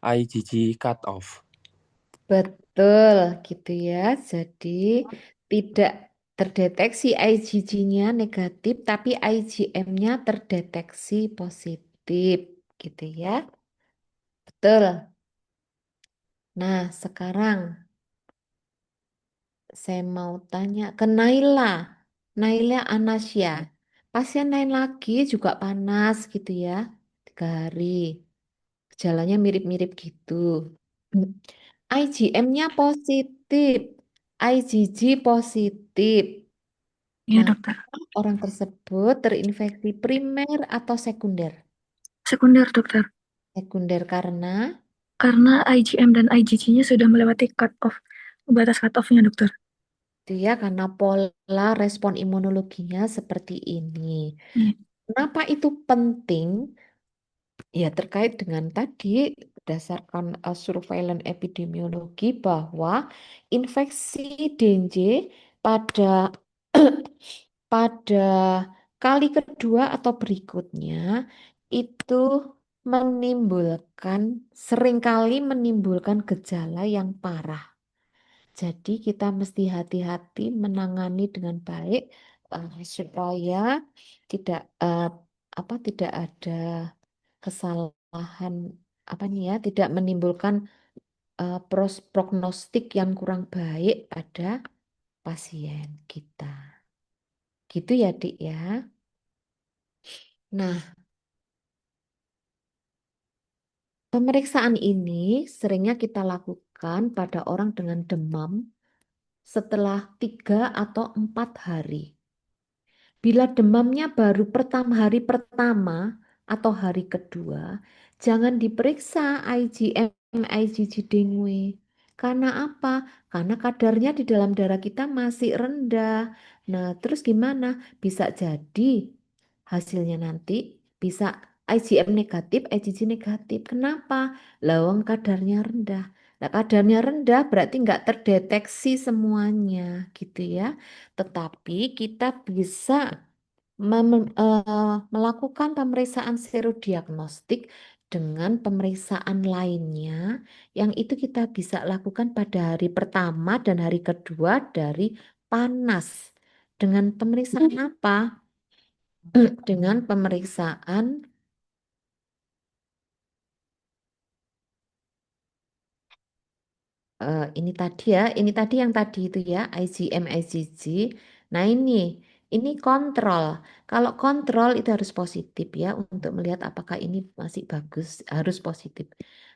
IgG cut off. Betul gitu ya. Jadi tidak terdeteksi IgG-nya negatif, tapi IgM-nya terdeteksi positif gitu ya. Betul. Nah, sekarang saya mau tanya ke Naila. Naila Anasya. Pasien lain lagi juga panas gitu ya. 3 hari. Gejalanya mirip-mirip gitu. IgM-nya positif, IgG positif. Iya, Maka dokter. orang tersebut terinfeksi primer atau sekunder? Sekunder, dokter. Sekunder karena Karena IgM dan IgG-nya sudah melewati batas cut off-nya, dokter. dia karena pola respon imunologinya seperti ini. Iya. Kenapa itu penting? Ya, terkait dengan tadi berdasarkan surveillance epidemiologi bahwa infeksi DNJ pada pada kali kedua atau berikutnya itu menimbulkan seringkali menimbulkan gejala yang parah. Jadi kita mesti hati-hati menangani dengan baik supaya tidak tidak ada kesalahan apa nih ya, tidak menimbulkan prognostik yang kurang baik pada pasien kita. Gitu ya, Dik ya. Nah, pemeriksaan ini seringnya kita lakukan pada orang dengan demam setelah 3 atau 4 hari. Bila demamnya baru hari pertama atau hari kedua, jangan diperiksa IgM, IgG dengue. Karena apa? Karena kadarnya di dalam darah kita masih rendah. Nah, terus gimana? Bisa jadi hasilnya nanti bisa IgM negatif, IgG negatif. Kenapa? Lawang kadarnya rendah. Nah, kadarnya rendah berarti nggak terdeteksi semuanya gitu ya. Tetapi kita bisa melakukan pemeriksaan serodiagnostik dengan pemeriksaan lainnya yang itu kita bisa lakukan pada hari pertama dan hari kedua dari panas. Dengan pemeriksaan apa? Dengan pemeriksaan ini tadi yang tadi itu ya, IgM, IgG. Nah ini kontrol. Kalau kontrol itu harus positif ya untuk melihat apakah ini masih bagus, harus positif.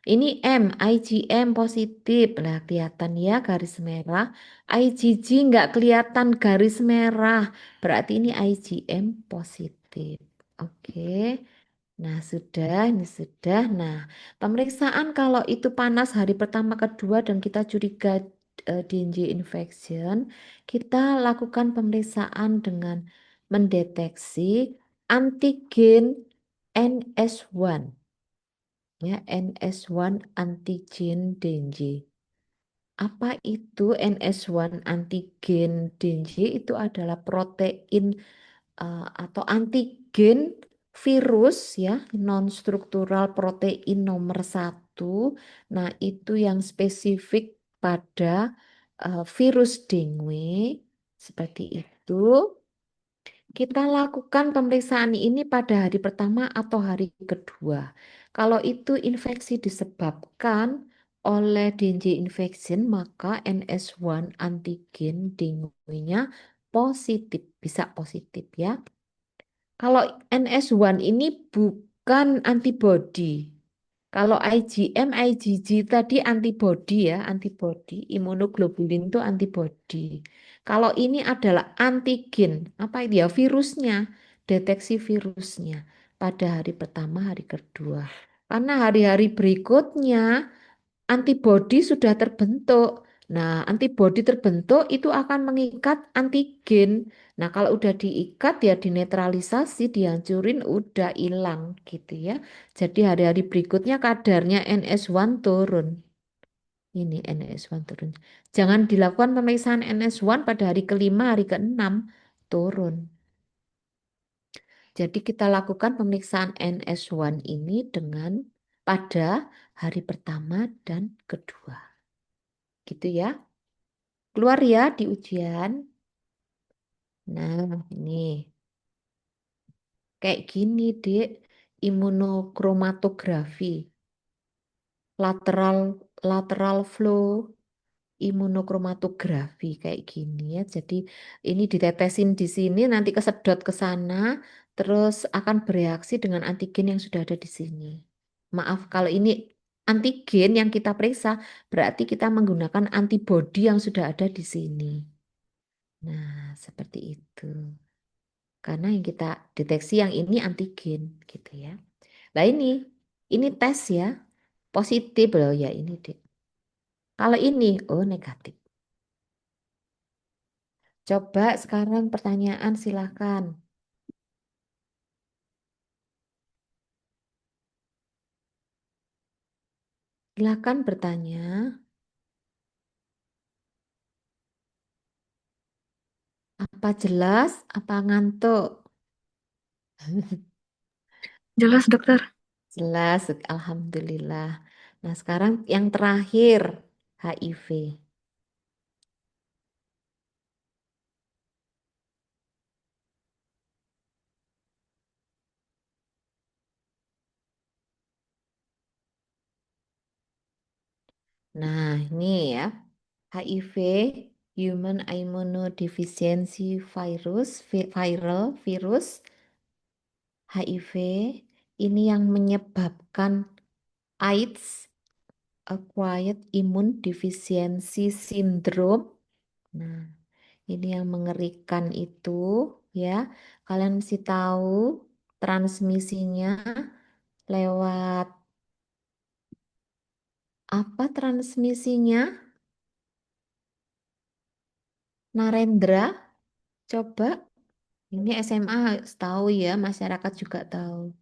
Ini IgM positif, lah kelihatan ya garis merah. IgG nggak kelihatan garis merah, berarti ini IgM positif. Oke. Nah, ini sudah. Nah, pemeriksaan kalau itu panas hari pertama, kedua, dan kita curiga DNJ infection, kita lakukan pemeriksaan dengan mendeteksi antigen NS1, ya, NS1 antigen DNJ. Apa itu NS1 antigen DNJ? Itu adalah protein atau antigen virus ya, non-struktural protein nomor satu. Nah, itu yang spesifik pada virus dengue seperti itu. Kita lakukan pemeriksaan ini pada hari pertama atau hari kedua. Kalau itu infeksi disebabkan oleh DNJ infection, maka NS1 antigen dengue-nya positif, bisa positif ya. Kalau NS1 ini bukan antibody. Kalau IgM, IgG tadi antibody ya, antibody, imunoglobulin itu antibody. Kalau ini adalah antigen, apa itu ya, virusnya, deteksi virusnya pada hari pertama, hari kedua. Karena hari-hari berikutnya antibodi sudah terbentuk. Nah, antibodi terbentuk itu akan mengikat antigen. Nah, kalau udah diikat ya dinetralisasi, dihancurin, udah hilang gitu ya. Jadi hari-hari berikutnya kadarnya NS1 turun. Ini NS1 turun. Jangan dilakukan pemeriksaan NS1 pada hari kelima, hari keenam turun. Jadi kita lakukan pemeriksaan NS1 ini dengan pada hari pertama dan kedua. Gitu ya. Keluar ya di ujian. Nah, ini kayak gini, Dek. Imunokromatografi, lateral lateral flow imunokromatografi kayak gini ya. Jadi ini ditetesin di sini, nanti kesedot ke sana, terus akan bereaksi dengan antigen yang sudah ada di sini. Maaf, kalau ini antigen yang kita periksa, berarti kita menggunakan antibodi yang sudah ada di sini. Nah, seperti itu. Karena yang kita deteksi yang ini antigen gitu ya. Nah ini tes ya, positif loh ya ini deh. Kalau ini, oh negatif. Coba sekarang pertanyaan silakan. Silakan bertanya. Apa jelas? Apa ngantuk? Jelas, dokter. Jelas, alhamdulillah. Nah, sekarang yang terakhir, HIV. Nah, ini ya. HIV, Human Immunodeficiency Virus, viral virus HIV, ini yang menyebabkan AIDS, Acquired Immune Deficiency Syndrome. Nah, ini yang mengerikan itu ya. Kalian mesti tahu transmisinya lewat apa transmisinya? Narendra, coba. Ini SMA tahu ya, masyarakat juga tahu.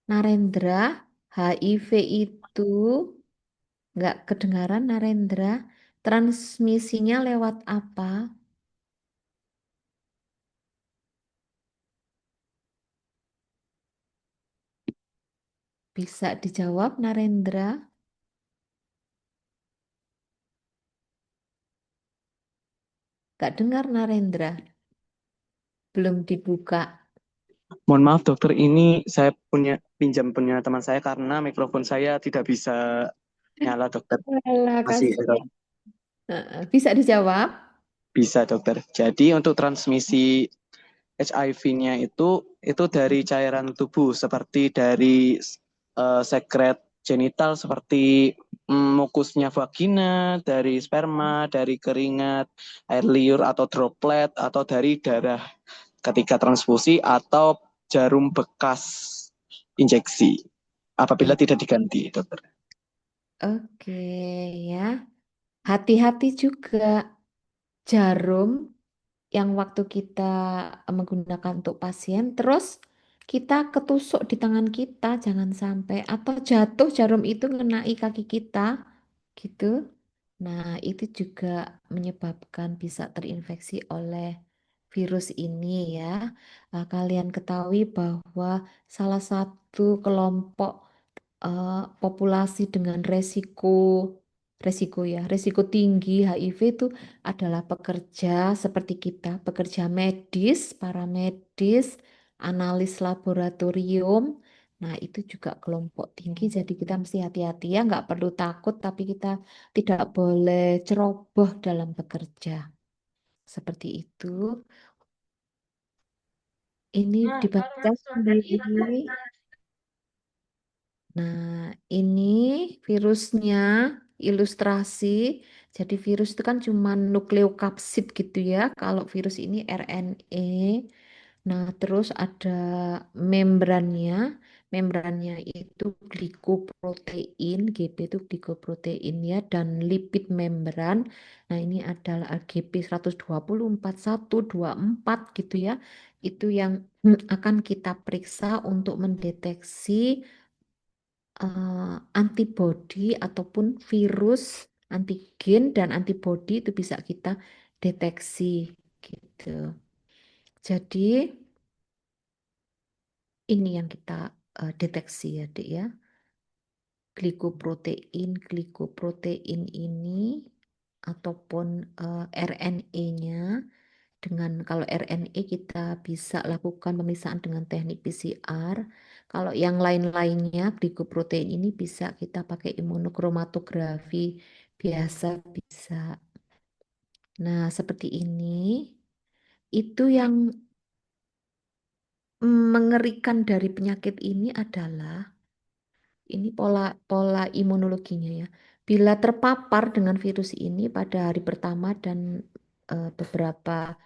Narendra, HIV itu Nggak kedengaran Narendra. Transmisinya lewat apa? Bisa dijawab Narendra? Nggak dengar Narendra. Belum dibuka. Mohon maaf dokter, ini saya pinjam punya teman saya karena mikrofon saya tidak bisa nyala dokter. Alah, Masih error. Bisa dijawab? Bisa dokter. Jadi untuk transmisi HIV-nya itu dari cairan tubuh seperti dari sekret genital seperti mukusnya vagina, dari sperma, dari keringat, air liur atau droplet atau dari darah ketika transfusi atau jarum bekas injeksi apabila tidak diganti, dokter. Oke ya. Hati-hati juga jarum yang waktu kita menggunakan untuk pasien, terus kita ketusuk di tangan kita, jangan sampai atau jatuh jarum itu ngenai kaki kita, gitu. Nah, itu juga menyebabkan bisa terinfeksi oleh virus ini ya. Kalian ketahui bahwa salah satu kelompok populasi dengan resiko tinggi HIV itu adalah pekerja seperti kita, pekerja medis, paramedis, analis laboratorium. Nah, itu juga kelompok tinggi, jadi kita mesti hati-hati ya, nggak perlu takut, tapi kita tidak boleh ceroboh dalam bekerja. Seperti itu. Ini dibaca sendiri. Nah, ini virusnya ilustrasi. Jadi virus itu kan cuma nukleokapsid gitu ya. Kalau virus ini RNA. Nah, terus ada membrannya. Membrannya itu glikoprotein, GB itu glikoprotein ya, dan lipid membran. Nah, ini adalah AGP 120, 41, 24 gitu ya. Itu yang akan kita periksa untuk mendeteksi antibodi ataupun virus, antigen dan antibodi itu bisa kita deteksi gitu. Jadi ini yang kita deteksi ya, Dek ya. Glikoprotein ini ataupun RNA-nya. Dengan kalau RNA kita bisa lakukan pemeriksaan dengan teknik PCR. Kalau yang lain-lainnya, glikoprotein ini bisa kita pakai imunokromatografi biasa bisa. Nah, seperti ini. Itu yang mengerikan dari penyakit ini adalah ini pola imunologinya ya. Bila terpapar dengan virus ini pada hari pertama dan beberapa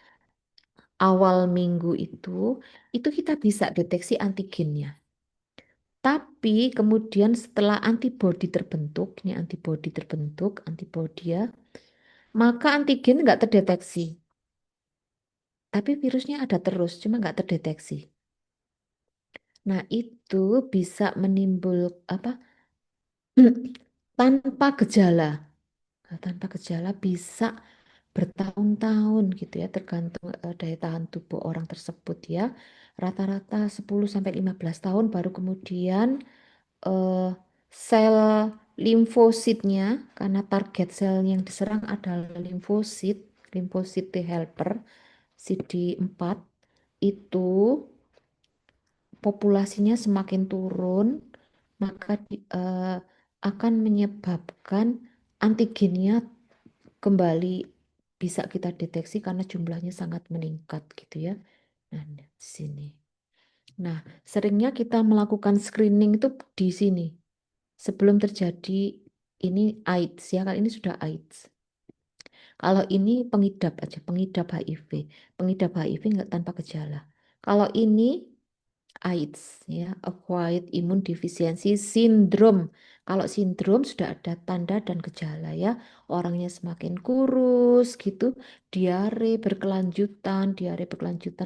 awal minggu itu kita bisa deteksi antigennya. Tapi kemudian setelah antibodi terbentuk, antibodi ya, maka antigen nggak terdeteksi. Tapi virusnya ada terus, cuma nggak terdeteksi. Nah, itu bisa menimbul apa? Tanpa gejala. Nah, tanpa gejala bisa bertahun-tahun gitu ya, tergantung daya tahan tubuh orang tersebut ya. Rata-rata 10 sampai 15 tahun baru kemudian eh, sel limfositnya, karena target sel yang diserang adalah limfosit T helper CD4 itu populasinya semakin turun, maka akan menyebabkan antigennya kembali bisa kita deteksi karena jumlahnya sangat meningkat gitu ya. Nah, di sini. Nah, seringnya kita melakukan screening itu di sini. Sebelum terjadi ini AIDS ya, kali ini sudah AIDS. Kalau ini pengidap aja, pengidap HIV. Pengidap HIV nggak tanpa gejala. Kalau ini AIDS ya, Acquired Immune Deficiency Syndrome. Kalau sindrom sudah ada tanda dan gejala ya, orangnya semakin kurus gitu, diare berkelanjutan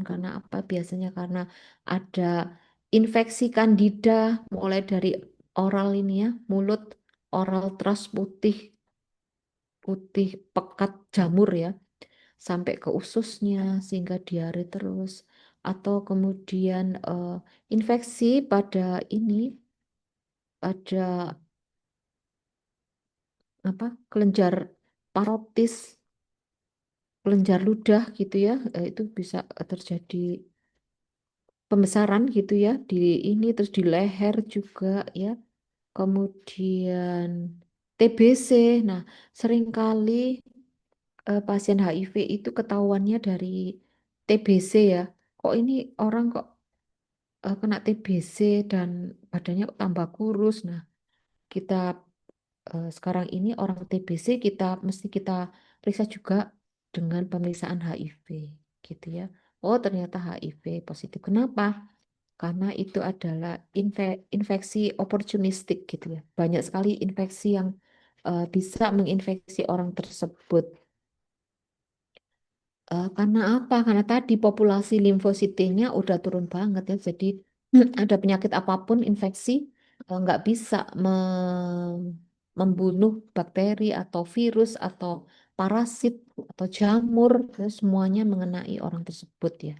karena apa? Biasanya karena ada infeksi kandida mulai dari oral ini ya, mulut oral thrush putih putih pekat jamur ya sampai ke ususnya sehingga diare terus, atau kemudian infeksi pada ini pada apa kelenjar parotis, kelenjar ludah gitu ya, itu bisa terjadi pembesaran gitu ya di ini, terus di leher juga ya. Kemudian TBC. Nah, seringkali pasien HIV itu ketahuannya dari TBC ya. Kok ini orang kok kena TBC dan badannya kok tambah kurus. Nah, kita sekarang ini orang TBC mesti kita periksa juga dengan pemeriksaan HIV gitu ya. Oh, ternyata HIV positif. Kenapa? Karena itu adalah infeksi oportunistik gitu ya. Banyak sekali infeksi yang bisa menginfeksi orang tersebut. Karena apa? Karena tadi populasi limfositnya udah turun banget ya. Jadi ada penyakit apapun infeksi nggak bisa membunuh bakteri atau virus atau parasit atau jamur, ya, semuanya mengenai orang tersebut ya.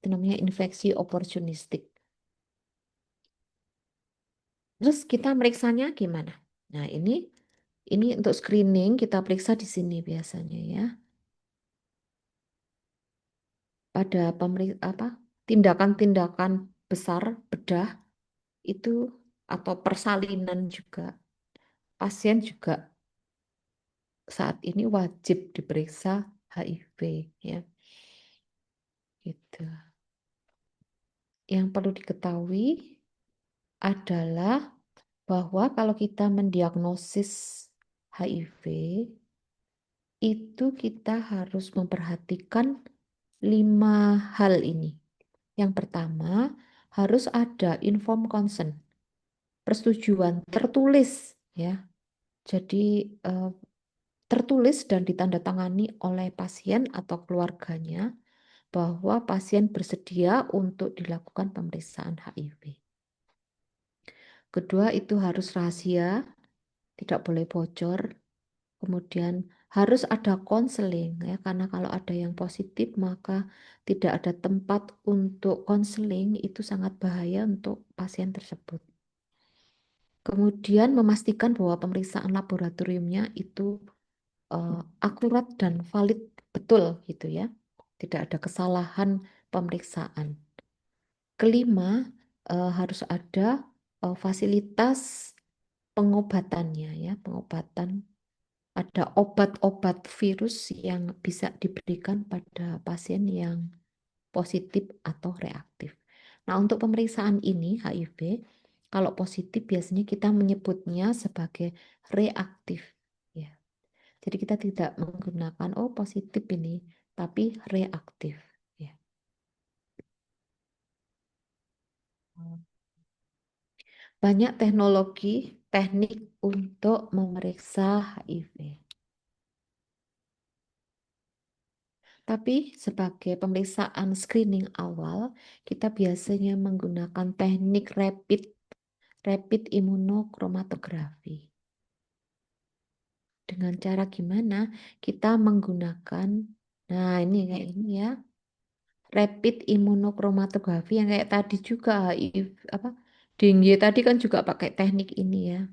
Itu namanya infeksi oportunistik. Terus kita meriksanya gimana? Nah, ini untuk screening kita periksa di sini biasanya ya. Pada tindakan-tindakan besar bedah itu atau persalinan juga, pasien juga saat ini wajib diperiksa HIV ya. Gitu. Yang perlu diketahui adalah bahwa kalau kita mendiagnosis HIV itu kita harus memperhatikan 5 hal ini. Yang pertama, harus ada informed consent, persetujuan tertulis ya. Jadi tertulis dan ditandatangani oleh pasien atau keluarganya bahwa pasien bersedia untuk dilakukan pemeriksaan HIV. Kedua, itu harus rahasia, tidak boleh bocor. Kemudian harus ada konseling ya, karena kalau ada yang positif maka tidak ada tempat untuk konseling, itu sangat bahaya untuk pasien tersebut. Kemudian memastikan bahwa pemeriksaan laboratoriumnya itu akurat dan valid betul gitu ya. Tidak ada kesalahan pemeriksaan. Kelima, harus ada fasilitas pengobatannya ya, pengobatan. Ada obat-obat virus yang bisa diberikan pada pasien yang positif atau reaktif. Nah, untuk pemeriksaan ini HIV, kalau positif biasanya kita menyebutnya sebagai reaktif. Ya. Jadi kita tidak menggunakan positif ini, tapi reaktif. Ya. Banyak teknik untuk memeriksa HIV. Tapi sebagai pemeriksaan screening awal, kita biasanya menggunakan teknik rapid immunochromatografi. Dengan cara gimana? Kita menggunakan, nah ini kayak ini ya, rapid immunochromatografi yang kayak tadi juga HIV, dengue tadi kan juga pakai teknik ini ya.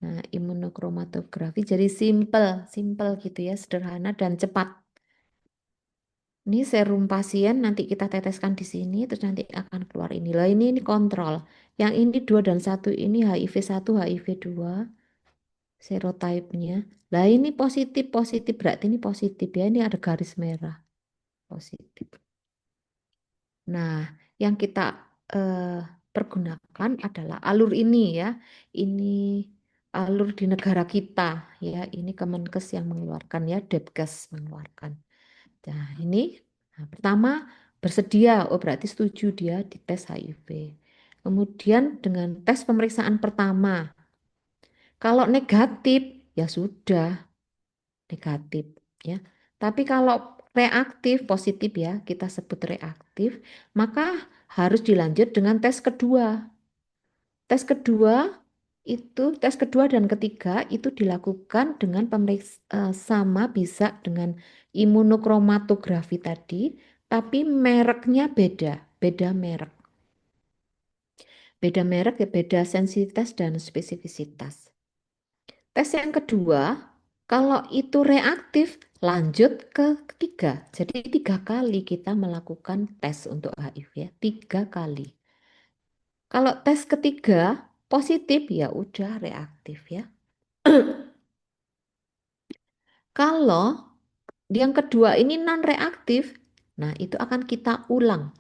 Nah, immunochromatografi jadi simple gitu ya, sederhana dan cepat. Ini serum pasien nanti kita teteskan di sini, terus nanti akan keluar ini. Lah ini kontrol. Yang ini 2 dan 1 ini HIV-1, HIV-2, serotipenya. Lah ini positif berarti ini positif ya. Ini ada garis merah positif. Nah, yang kita pergunakan adalah alur ini ya. Ini alur di negara kita ya. Ini Kemenkes yang mengeluarkan ya, Depkes mengeluarkan. Nah, ini pertama bersedia, berarti setuju dia dites HIV. Kemudian dengan tes pemeriksaan pertama, kalau negatif ya sudah negatif ya. Tapi kalau reaktif positif ya, kita sebut reaktif, maka harus dilanjut dengan tes kedua. Tes kedua itu tes kedua dan ketiga itu dilakukan dengan sama bisa dengan imunokromatografi tadi, tapi mereknya beda merek. Beda merek ya beda sensitivitas dan spesifisitas. Tes yang kedua, kalau itu reaktif lanjut ke ketiga. Jadi 3 kali kita melakukan tes untuk HIV ya, 3 kali. Kalau tes ketiga positif ya udah reaktif ya. Kalau yang kedua ini non reaktif, nah itu akan kita ulang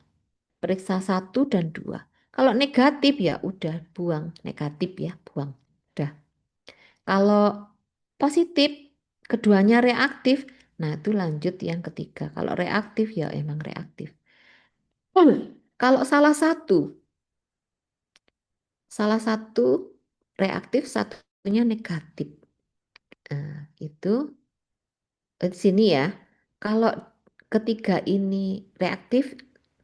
periksa 1 dan 2. Kalau negatif ya udah buang, negatif ya buang. Udah. Kalau positif keduanya reaktif, nah itu lanjut yang ketiga. Kalau reaktif ya emang reaktif. Kalau salah satu reaktif, satunya negatif. Nah, itu di sini ya. Kalau ketiga ini reaktif,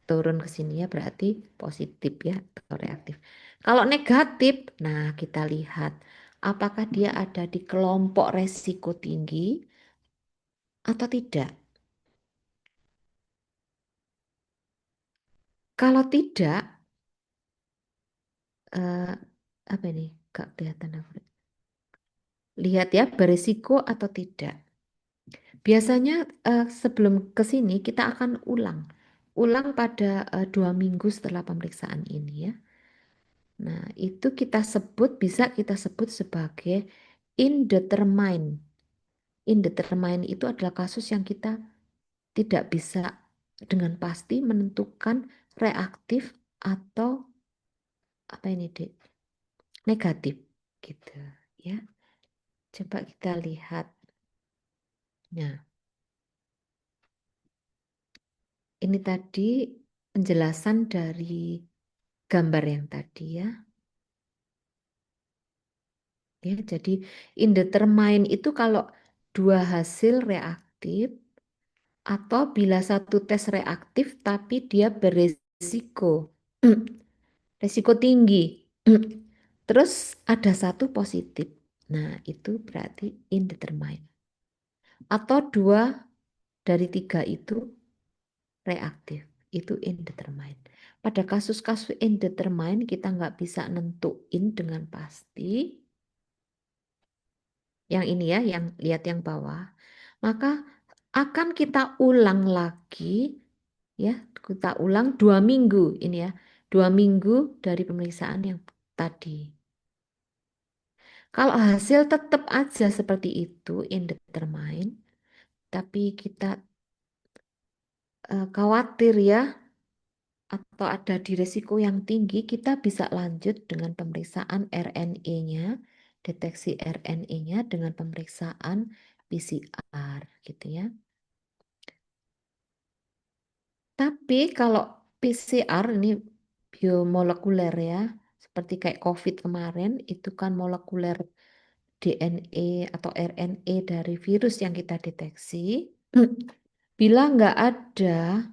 turun ke sini ya berarti positif ya atau reaktif. Kalau negatif, nah kita lihat apakah dia ada di kelompok resiko tinggi atau tidak. Kalau tidak, apa ini? Gak kelihatan aku. Lihat ya berisiko atau tidak. Biasanya sebelum ke sini kita akan ulang pada 2 minggu setelah pemeriksaan ini ya. Nah itu bisa kita sebut sebagai indeterminate. Indeterminate itu adalah kasus yang kita tidak bisa dengan pasti menentukan reaktif atau apa ini Dek? Negatif gitu ya. Coba kita lihat. Nah, ini tadi penjelasan dari gambar yang tadi ya. Ya, jadi indeterminate itu kalau 2 hasil reaktif atau bila satu tes reaktif tapi dia beresiko resiko tinggi. Terus ada satu positif. Nah, itu berarti indeterminate. Atau 2 dari 3 itu reaktif. Itu indeterminate. Pada kasus-kasus indeterminate kita nggak bisa nentuin dengan pasti. Yang ini ya, yang lihat yang bawah. Maka akan kita ulang lagi ya, kita ulang 2 minggu ini ya. 2 minggu dari pemeriksaan yang tadi. Kalau hasil tetap aja seperti itu, indeterminate, tapi kita khawatir ya, atau ada di risiko yang tinggi, kita bisa lanjut dengan pemeriksaan RNA-nya, deteksi RNA-nya dengan pemeriksaan PCR gitu ya. Tapi kalau PCR ini biomolekuler ya, seperti kayak COVID kemarin, itu kan molekuler DNA atau RNA dari virus yang kita deteksi. Bila nggak ada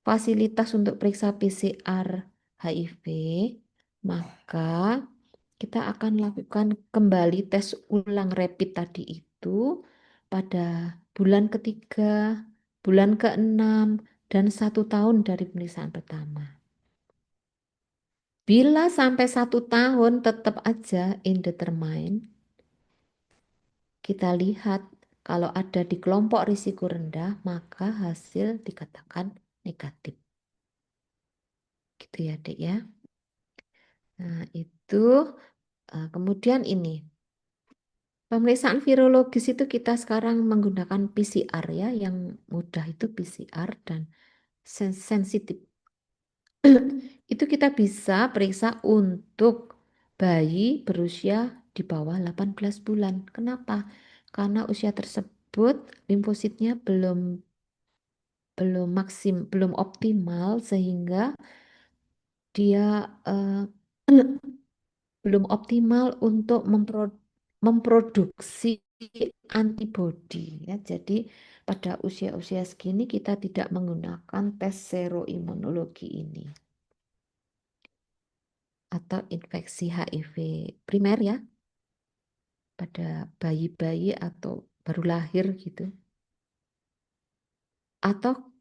fasilitas untuk periksa PCR HIV, maka kita akan lakukan kembali tes ulang rapid tadi itu pada bulan ketiga, bulan ke-6, dan 1 tahun dari pemeriksaan pertama. Bila sampai 1 tahun tetap aja indeterminate, kita lihat kalau ada di kelompok risiko rendah, maka hasil dikatakan negatif. Gitu ya, Dek ya. Nah, itu kemudian ini. Pemeriksaan virologis itu kita sekarang menggunakan PCR ya, yang mudah itu PCR dan sensitif. Itu kita bisa periksa untuk bayi berusia di bawah 18 bulan. Kenapa? Karena usia tersebut limfositnya belum optimal sehingga dia belum optimal untuk memproduksi antibodi ya. Jadi pada usia-usia segini kita tidak menggunakan tes seroimunologi ini. atau infeksi HIV primer ya pada bayi-bayi atau baru lahir gitu. Atau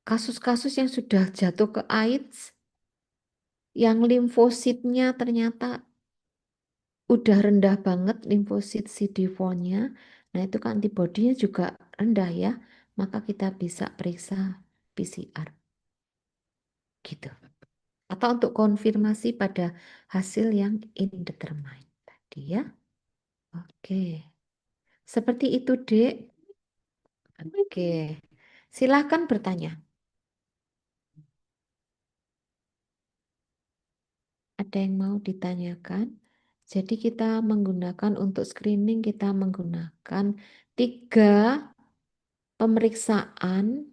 kasus-kasus yang sudah jatuh ke AIDS yang limfositnya ternyata udah rendah banget limfosit CD4-nya. Nah, itu kan antibodinya juga rendah ya. Maka kita bisa periksa PCR gitu. Atau untuk konfirmasi pada hasil yang indeterminate tadi ya. Oke. Seperti itu, Dek. Oke. Silakan bertanya. Ada yang mau ditanyakan? Jadi kita menggunakan untuk screening, kita menggunakan 3 pemeriksaan.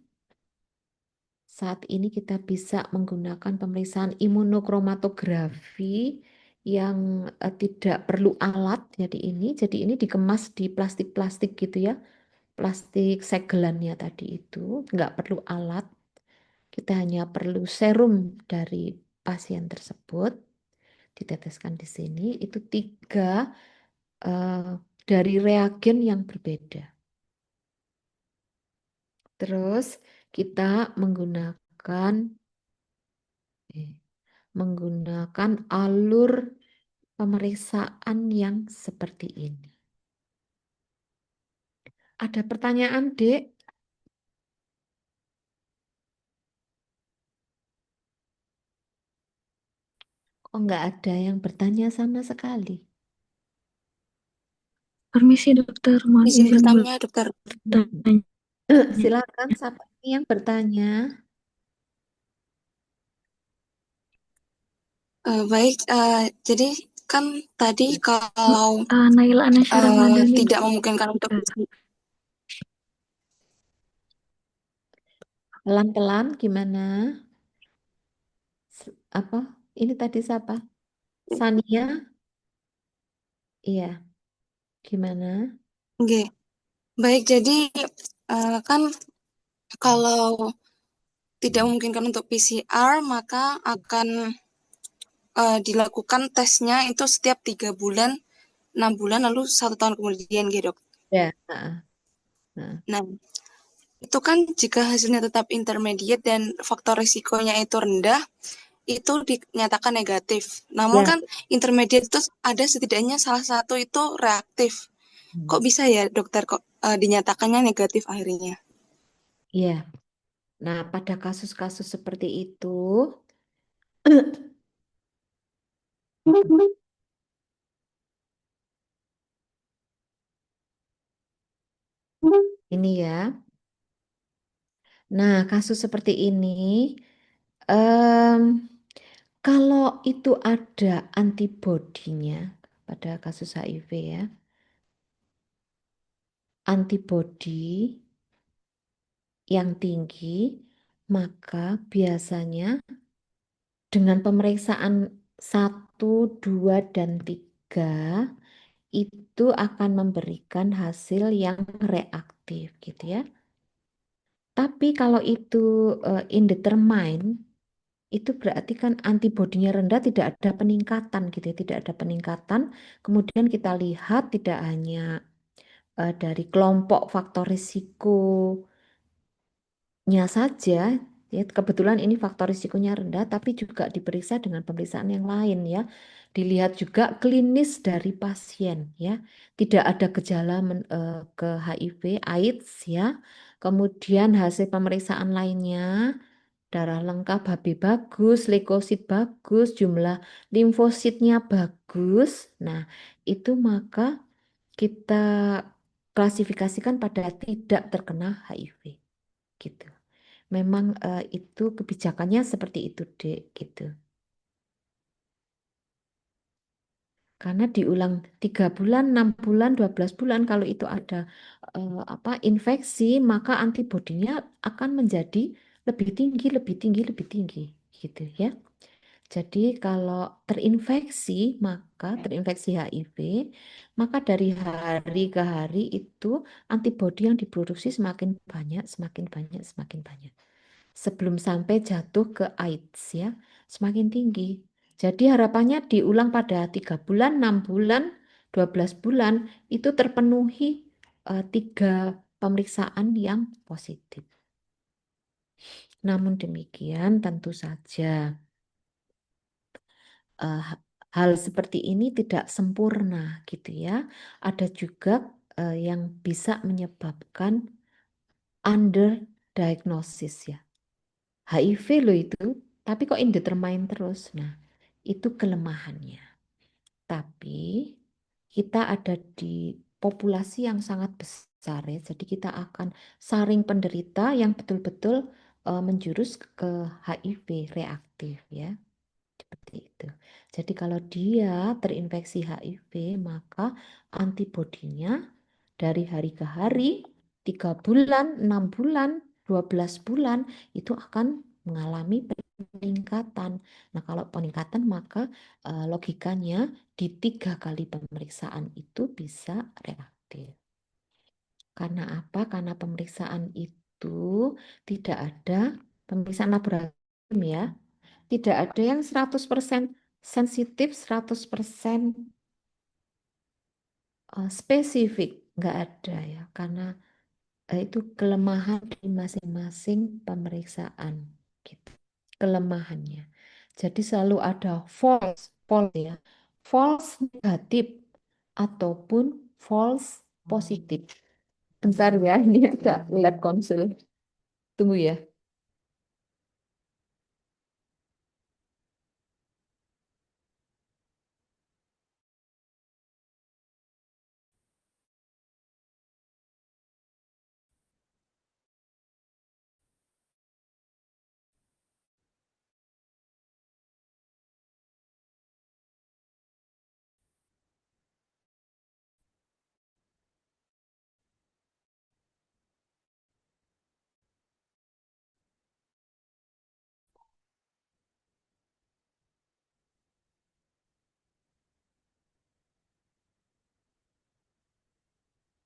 Saat ini kita bisa menggunakan pemeriksaan imunokromatografi yang tidak perlu alat. Jadi ini dikemas di plastik-plastik gitu ya. Plastik segelannya tadi itu nggak perlu alat. Kita hanya perlu serum dari pasien tersebut. Diteteskan di sini itu 3 dari reagen yang berbeda. Terus kita menggunakan alur pemeriksaan yang seperti ini. Ada pertanyaan, Dek? Oh, nggak ada yang bertanya sama sekali. Permisi dokter, mohon Izin izin bertanya, dokter. bertanya. Silakan siapa yang bertanya. Baik, jadi kan tadi kalau Naila Anasya Ramadhani tidak memungkinkan untuk Pelan-pelan gimana? Apa? Ini tadi siapa? Sania? Iya. Gimana? Oke. Baik, jadi kan kalau tidak memungkinkan untuk PCR, maka akan dilakukan tesnya itu setiap 3 bulan, 6 bulan, lalu 1 tahun kemudian, gitu, dok. Ya. Nah, itu kan jika hasilnya tetap intermediate dan faktor risikonya itu rendah, itu dinyatakan negatif. Namun Ya. kan intermediate itu ada setidaknya salah satu itu reaktif. Kok bisa ya dokter kok dinyatakannya negatif akhirnya? Iya. Nah, pada kasus-kasus seperti itu, ini ya. Nah, kasus seperti ini, kalau itu ada antibodinya pada kasus HIV ya, antibodi yang tinggi, maka biasanya dengan pemeriksaan 1, 2, dan 3 itu akan memberikan hasil yang reaktif gitu ya. Tapi kalau itu indeterminate, itu berarti kan antibodinya rendah, tidak ada peningkatan gitu ya, tidak ada peningkatan. Kemudian kita lihat tidak hanya dari kelompok faktor risikonya saja, ya kebetulan ini faktor risikonya rendah, tapi juga diperiksa dengan pemeriksaan yang lain ya. Dilihat juga klinis dari pasien ya, tidak ada gejala ke HIV, AIDS ya. Kemudian hasil pemeriksaan lainnya, darah lengkap HB bagus, leukosit bagus, jumlah limfositnya bagus. Nah, itu maka kita klasifikasikan pada tidak terkena HIV gitu. Memang itu kebijakannya seperti itu, Dek, gitu. Karena diulang 3 bulan, 6 bulan, 12 bulan kalau itu ada infeksi, maka antibodinya akan menjadi lebih tinggi, lebih tinggi, lebih tinggi gitu ya. Jadi kalau terinfeksi HIV, maka dari hari ke hari itu antibodi yang diproduksi semakin banyak, semakin banyak, semakin banyak. Sebelum sampai jatuh ke AIDS ya, semakin tinggi. Jadi harapannya diulang pada 3 bulan, 6 bulan, 12 bulan itu terpenuhi 3 pemeriksaan yang positif. Namun demikian tentu saja hal seperti ini tidak sempurna gitu ya. Ada juga yang bisa menyebabkan underdiagnosis ya. HIV loh itu, tapi kok indeterminate terus. Nah, itu kelemahannya. Tapi kita ada di populasi yang sangat besar ya. Jadi kita akan saring penderita yang betul-betul menjurus ke HIV reaktif ya. Seperti itu. Jadi kalau dia terinfeksi HIV, maka antibodinya dari hari ke hari, 3 bulan, 6 bulan, 12 bulan, itu akan mengalami peningkatan. Nah, kalau peningkatan maka logikanya di 3 kali pemeriksaan itu bisa reaktif. Karena apa? Karena pemeriksaan itu tidak ada pemeriksaan laboratorium ya. Tidak ada yang 100% sensitif, 100% spesifik. Nggak ada ya. Karena itu kelemahan di masing-masing pemeriksaan. Gitu. Kelemahannya. Jadi selalu ada false ya. False negatif ataupun false positif. Bentar ya, ini ada lab konsul. Tunggu ya.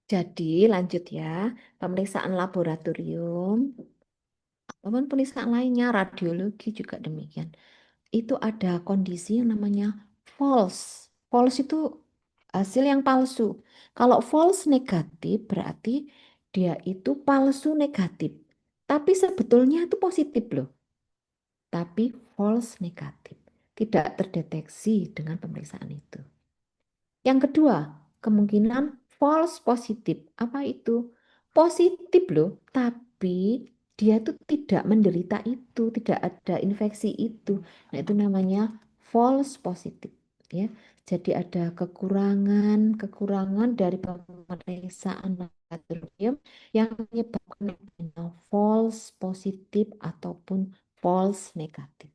Jadi lanjut ya, pemeriksaan laboratorium ataupun pemeriksaan lainnya, radiologi juga demikian. Itu ada kondisi yang namanya false. False itu hasil yang palsu. Kalau false negatif berarti dia itu palsu negatif. Tapi sebetulnya itu positif loh. Tapi false negatif. Tidak terdeteksi dengan pemeriksaan itu. Yang kedua, kemungkinan false positif. Apa itu? Positif loh, tapi dia tuh tidak menderita itu, tidak ada infeksi itu. Nah, itu namanya false positif, ya. Jadi ada kekurangan dari pemeriksaan laboratorium yang menyebabkan adanya false positif ataupun false negatif.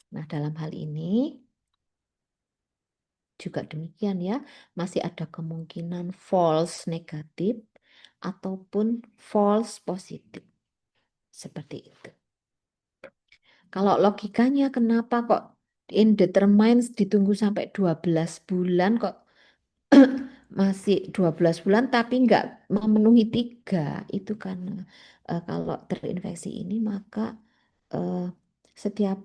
Nah, dalam hal ini juga demikian ya, masih ada kemungkinan false negatif ataupun false positif. Seperti itu. Kalau logikanya kenapa kok indeterminate ditunggu sampai 12 bulan kok masih 12 bulan tapi nggak memenuhi 3 itu karena kalau terinfeksi ini maka setiap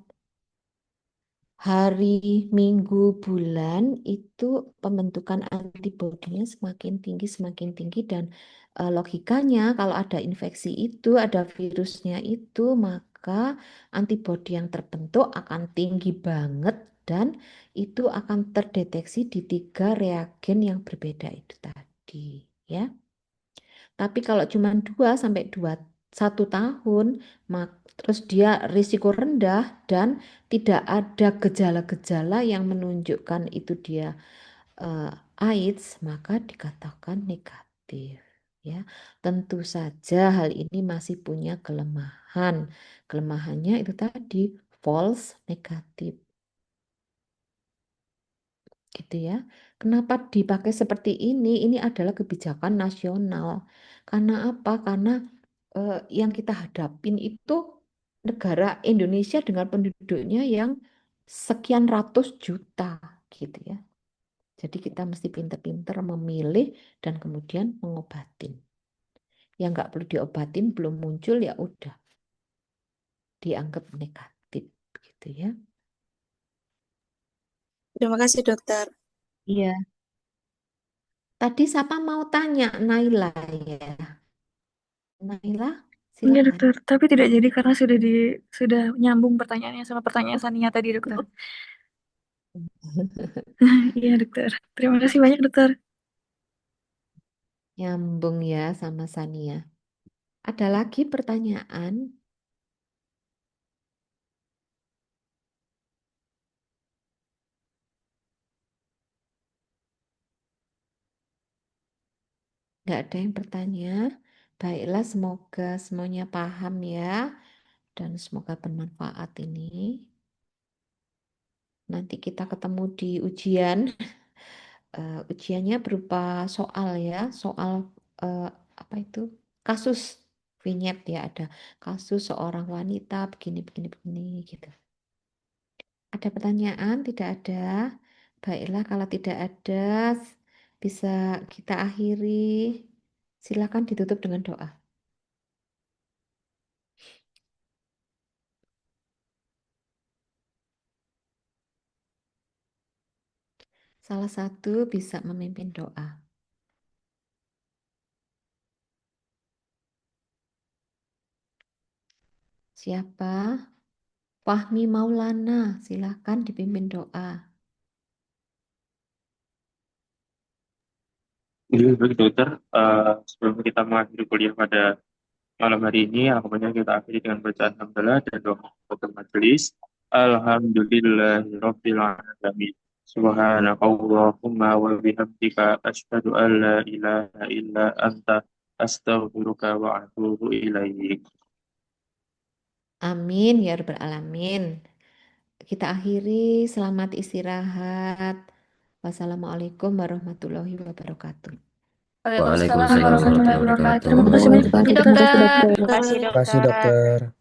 hari, minggu, bulan itu pembentukan antibodinya semakin tinggi dan logikanya kalau ada infeksi itu, ada virusnya itu, maka antibodi yang terbentuk akan tinggi banget dan itu akan terdeteksi di 3 reagen yang berbeda itu tadi, ya. Tapi kalau cuma 1 tahun, terus dia risiko rendah dan tidak ada gejala-gejala yang menunjukkan itu dia AIDS, maka dikatakan negatif. Ya, tentu saja hal ini masih punya kelemahan. Kelemahannya itu tadi false negatif. Gitu ya. Kenapa dipakai seperti ini? Ini adalah kebijakan nasional. Karena apa? Karena yang kita hadapin itu negara Indonesia dengan penduduknya yang sekian ratus juta gitu ya. Jadi kita mesti pinter-pinter memilih dan kemudian mengobatin. Yang nggak perlu diobatin belum muncul ya udah dianggap negatif gitu ya. Terima kasih, dokter. Iya. Tadi siapa mau tanya? Naila ya. Naila, Iya silakan. dokter, tapi tidak jadi karena sudah nyambung pertanyaannya sama pertanyaan Sania tadi dokter. Iya dokter, terima kasih banyak dokter. Nyambung ya sama Sania. Ada lagi pertanyaan? Nggak ada yang bertanya. Baiklah, semoga semuanya paham ya. Dan semoga bermanfaat ini. Nanti kita ketemu di ujian. Ujiannya berupa soal ya. Soal apa itu? Kasus vignette ya. Ada kasus seorang wanita begini, begini, begini gitu. Ada pertanyaan? Tidak ada. Baiklah, kalau tidak ada, bisa kita akhiri. Silakan ditutup dengan doa. Salah satu bisa memimpin doa. Siapa? Fahmi Maulana, silakan dipimpin doa. Baik dokter, sebelum kita mengakhiri kuliah pada malam hari ini, alhamdulillah kita akhiri dengan bacaan hamdalah dan doa untuk majelis. Alhamdulillahirabbil alamin. Subhanakallahumma wa bihamdika asyhadu an la ilaha illa anta astaghfiruka wa atubu ilaik. Amin ya rabbal alamin. Kita akhiri, selamat istirahat. Wassalamualaikum warahmatullahi wabarakatuh. Waalaikumsalam Waalaikumsalam warahmatullahi warahmatullahi wabarakatuh. wabarakatuh. Terima kasih banyak Terima dokter. kasih, dokter. Terima kasih, Terima kasih dokter. dokter.